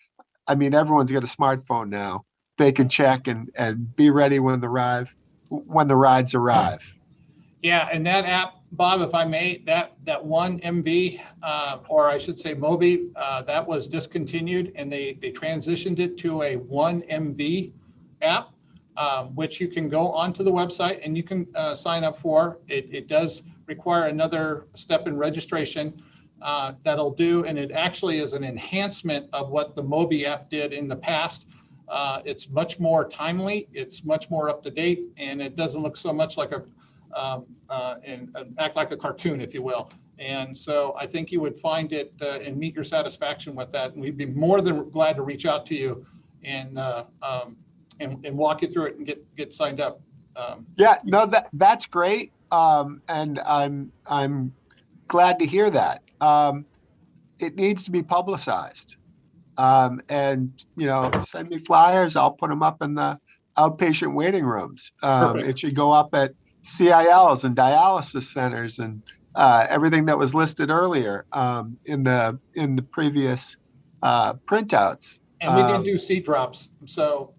I mean, everyone's got a smartphone now. They can check and be ready when the rides arrive. Yeah, and that app, Bob, if I may, that one MV, or I should say Mobi, that was discontinued, and they transitioned it to a one MV app, which you can go onto the website and you can sign up for. It does require another step in registration that'll do, and it actually is an enhancement of what the Mobi app did in the past. It's much more timely, it's much more up to date, and it doesn't look so much like and act like a cartoon, if you will. And so I think you would find it and meet your satisfaction with that. And we'd be more than glad to reach out to you and walk you through it and get signed up. Yeah, no, that's great. And I'm glad to hear that. it needs to be publicized. And, send me flyers. I'll put them up in the outpatient waiting rooms. It should go up at CILs and dialysis centers and everything that was listed earlier in the previous printouts. And we did do seat drops, so,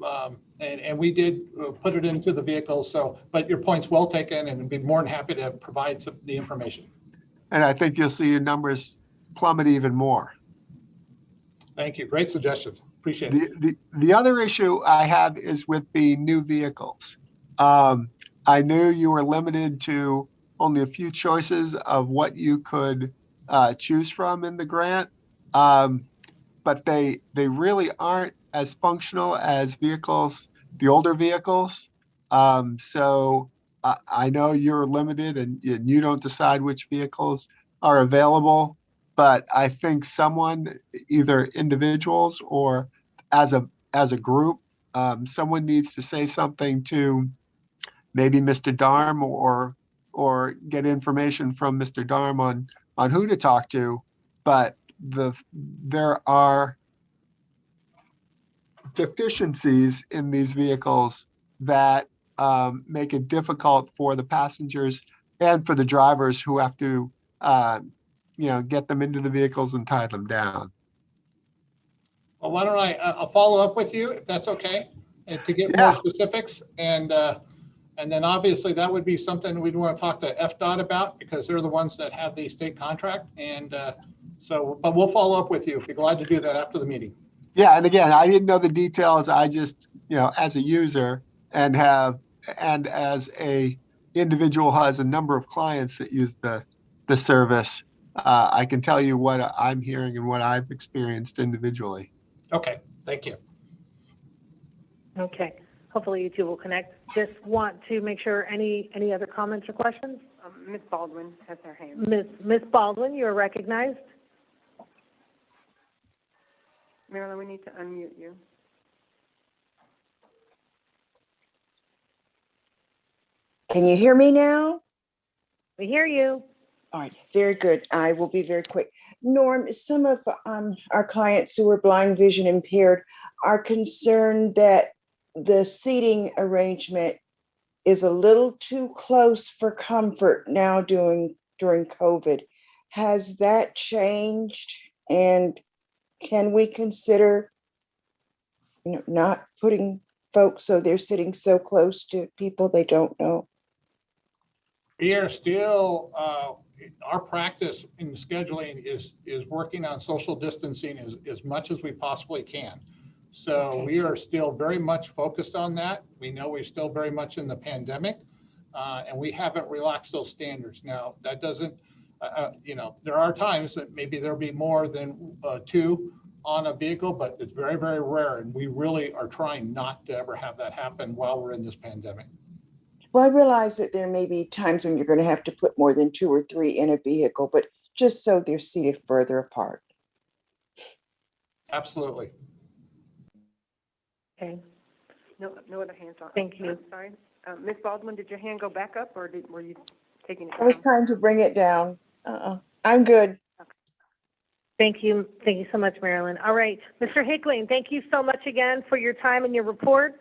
and we did put it into the vehicle, so, but your point's well taken, and I'd be more than happy to provide the information. And I think you'll see your numbers plummet even more. Thank you, great suggestion, appreciate it. The other issue I have is with the new vehicles. I knew you were limited to only a few choices of what you could choose from in the grant. But they really aren't as functional as vehicles, the older vehicles. So I know you're limited and you don't decide which vehicles are available, but I think someone, either individuals or as a group, someone needs to say something to maybe Mr. Darm or get information from Mr. Darm on who to talk to. But there are deficiencies in these vehicles that make it difficult for the passengers and for the drivers who have to, get them into the vehicles and tie them down. Well, why don't I'll follow up with you if that's okay, and to get more specifics, and then obviously that would be something we'd want to talk to FDOT about, because they're the ones that have the state contract, and but we'll follow up with you. Be glad to do that after the meeting. Yeah, and again, I didn't know the details. I just, as a user and as a individual who has a number of clients that use the service, I can tell you what I'm hearing and what I've experienced individually. Okay, thank you. Okay, hopefully you two will connect. Just want to make sure, any other comments or questions? Ms. Baldwin has her hand. Ms. Baldwin, you are recognized. Marilyn, we need to unmute you. Can you hear me now? We hear you. All right, very good. I will be very quick. Norm, some of our clients who are blind, vision impaired are concerned that the seating arrangement is a little too close for comfort now during COVID. Has that changed? And can we consider, not putting folks so they're sitting so close to people they don't know? We are still, our practice in scheduling is working on social distancing as much as we possibly can. So we are still very much focused on that. We know we're still very much in the pandemic, and we haven't relaxed those standards. Now, that doesn't, there are times that maybe there'll be more than two on a vehicle, but it's very, very rare. And we really are trying not to ever have that happen while we're in this pandemic. Well, I realize that there may be times when you're going to have to put more than 2 or 3 in a vehicle, but just so they're seated further apart. Absolutely. Okay. No other hands on. Thank you. Sorry. Ms. Baldwin, did your hand go back up, or were you taking it down? I was trying to bring it down. I'm good. Okay. Thank you. Thank you so much, Marilyn. All right. Mr. Hickling, thank you so much again for your time and your report.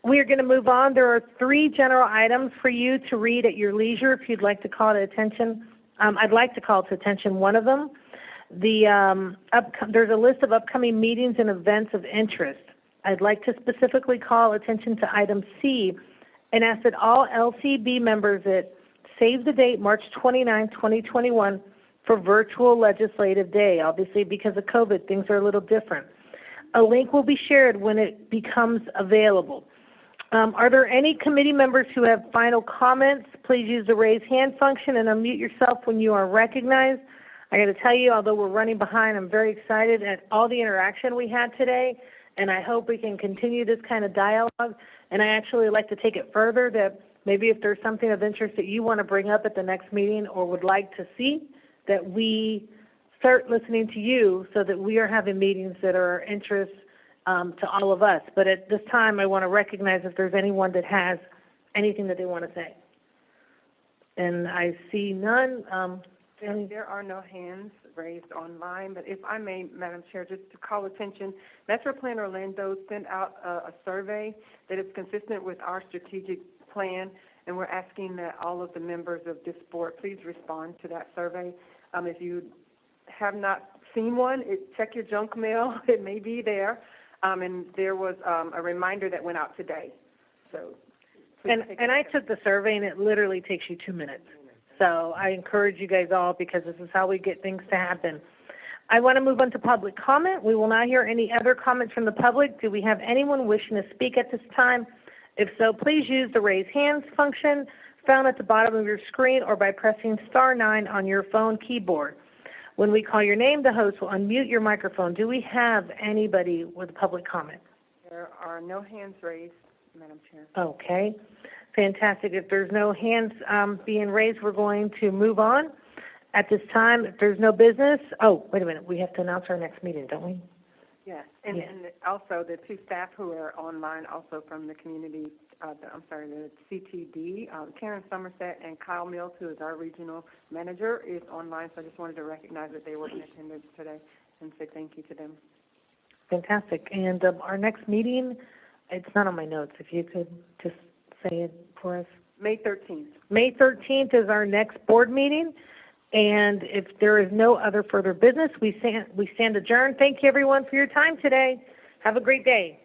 We are going to move on. There are 3 general items for you to read at your leisure if you'd like to call to attention. I'd like to call to attention one of them. There's a list of upcoming meetings and events of interest. I'd like to specifically call attention to item C and ask that all LCB members that save the date March 29, 2021 for virtual legislative day. Obviously, because of COVID, things are a little different. A link will be shared when it becomes available. Are there any committee members who have final comments? Please use the raise hand function and unmute yourself when you are recognized. I got to tell you, although we're running behind, I'm very excited at all the interaction we had today, and I hope we can continue this kind of dialogue. And I actually like to take it further, that maybe if there's something of interest that you want to bring up at the next meeting or would like to see, that we start listening to you so that we are having meetings that are of interest to all of us. But at this time, I want to recognize if there's anyone that has anything that they want to say. And I see none. There are no hands raised online, but if I may, Madam Chair, just to call attention, MetroPlan Orlando sent out a survey that is consistent with our strategic plan, and we're asking that all of the members of this board please respond to that survey. If you have not seen one, check your junk mail. It may be there. And there was a reminder that went out today. So, And I took the survey, and it literally takes you 2 minutes. So I encourage you guys all, because this is how we get things to happen. I want to move on to public comment. We will not hear any other comments from the public. Do we have anyone wishing to speak at this time? If so, please use the raise hands function found at the bottom of your screen or by pressing *9 on your phone keyboard. When we call your name, the host will unmute your microphone. Do we have anybody with public comment? there are no hands raised, Madam Chair. Okay, fantastic. If there's no hands being raised, we're going to move on. At this time, if there's no business, oh, wait a minute, we have to announce our next meeting, don't we? Yes, and also the two staff who are online also from the community, the CTD, Karen Somerset and Kyle Mills, who is our regional manager, is online. So I just wanted to recognize that they were in attendance today and say thank you to them. Fantastic. And our next meeting, it's not on my notes. If you could just say it for us. May 13th. May 13th is our next board meeting. And if there is no other further business, we stand adjourned. Thank you, everyone, for your time today. Have a great day.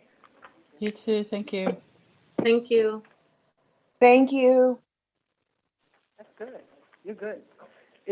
You too. Thank you. Thank you. Thank you. That's good. You're good.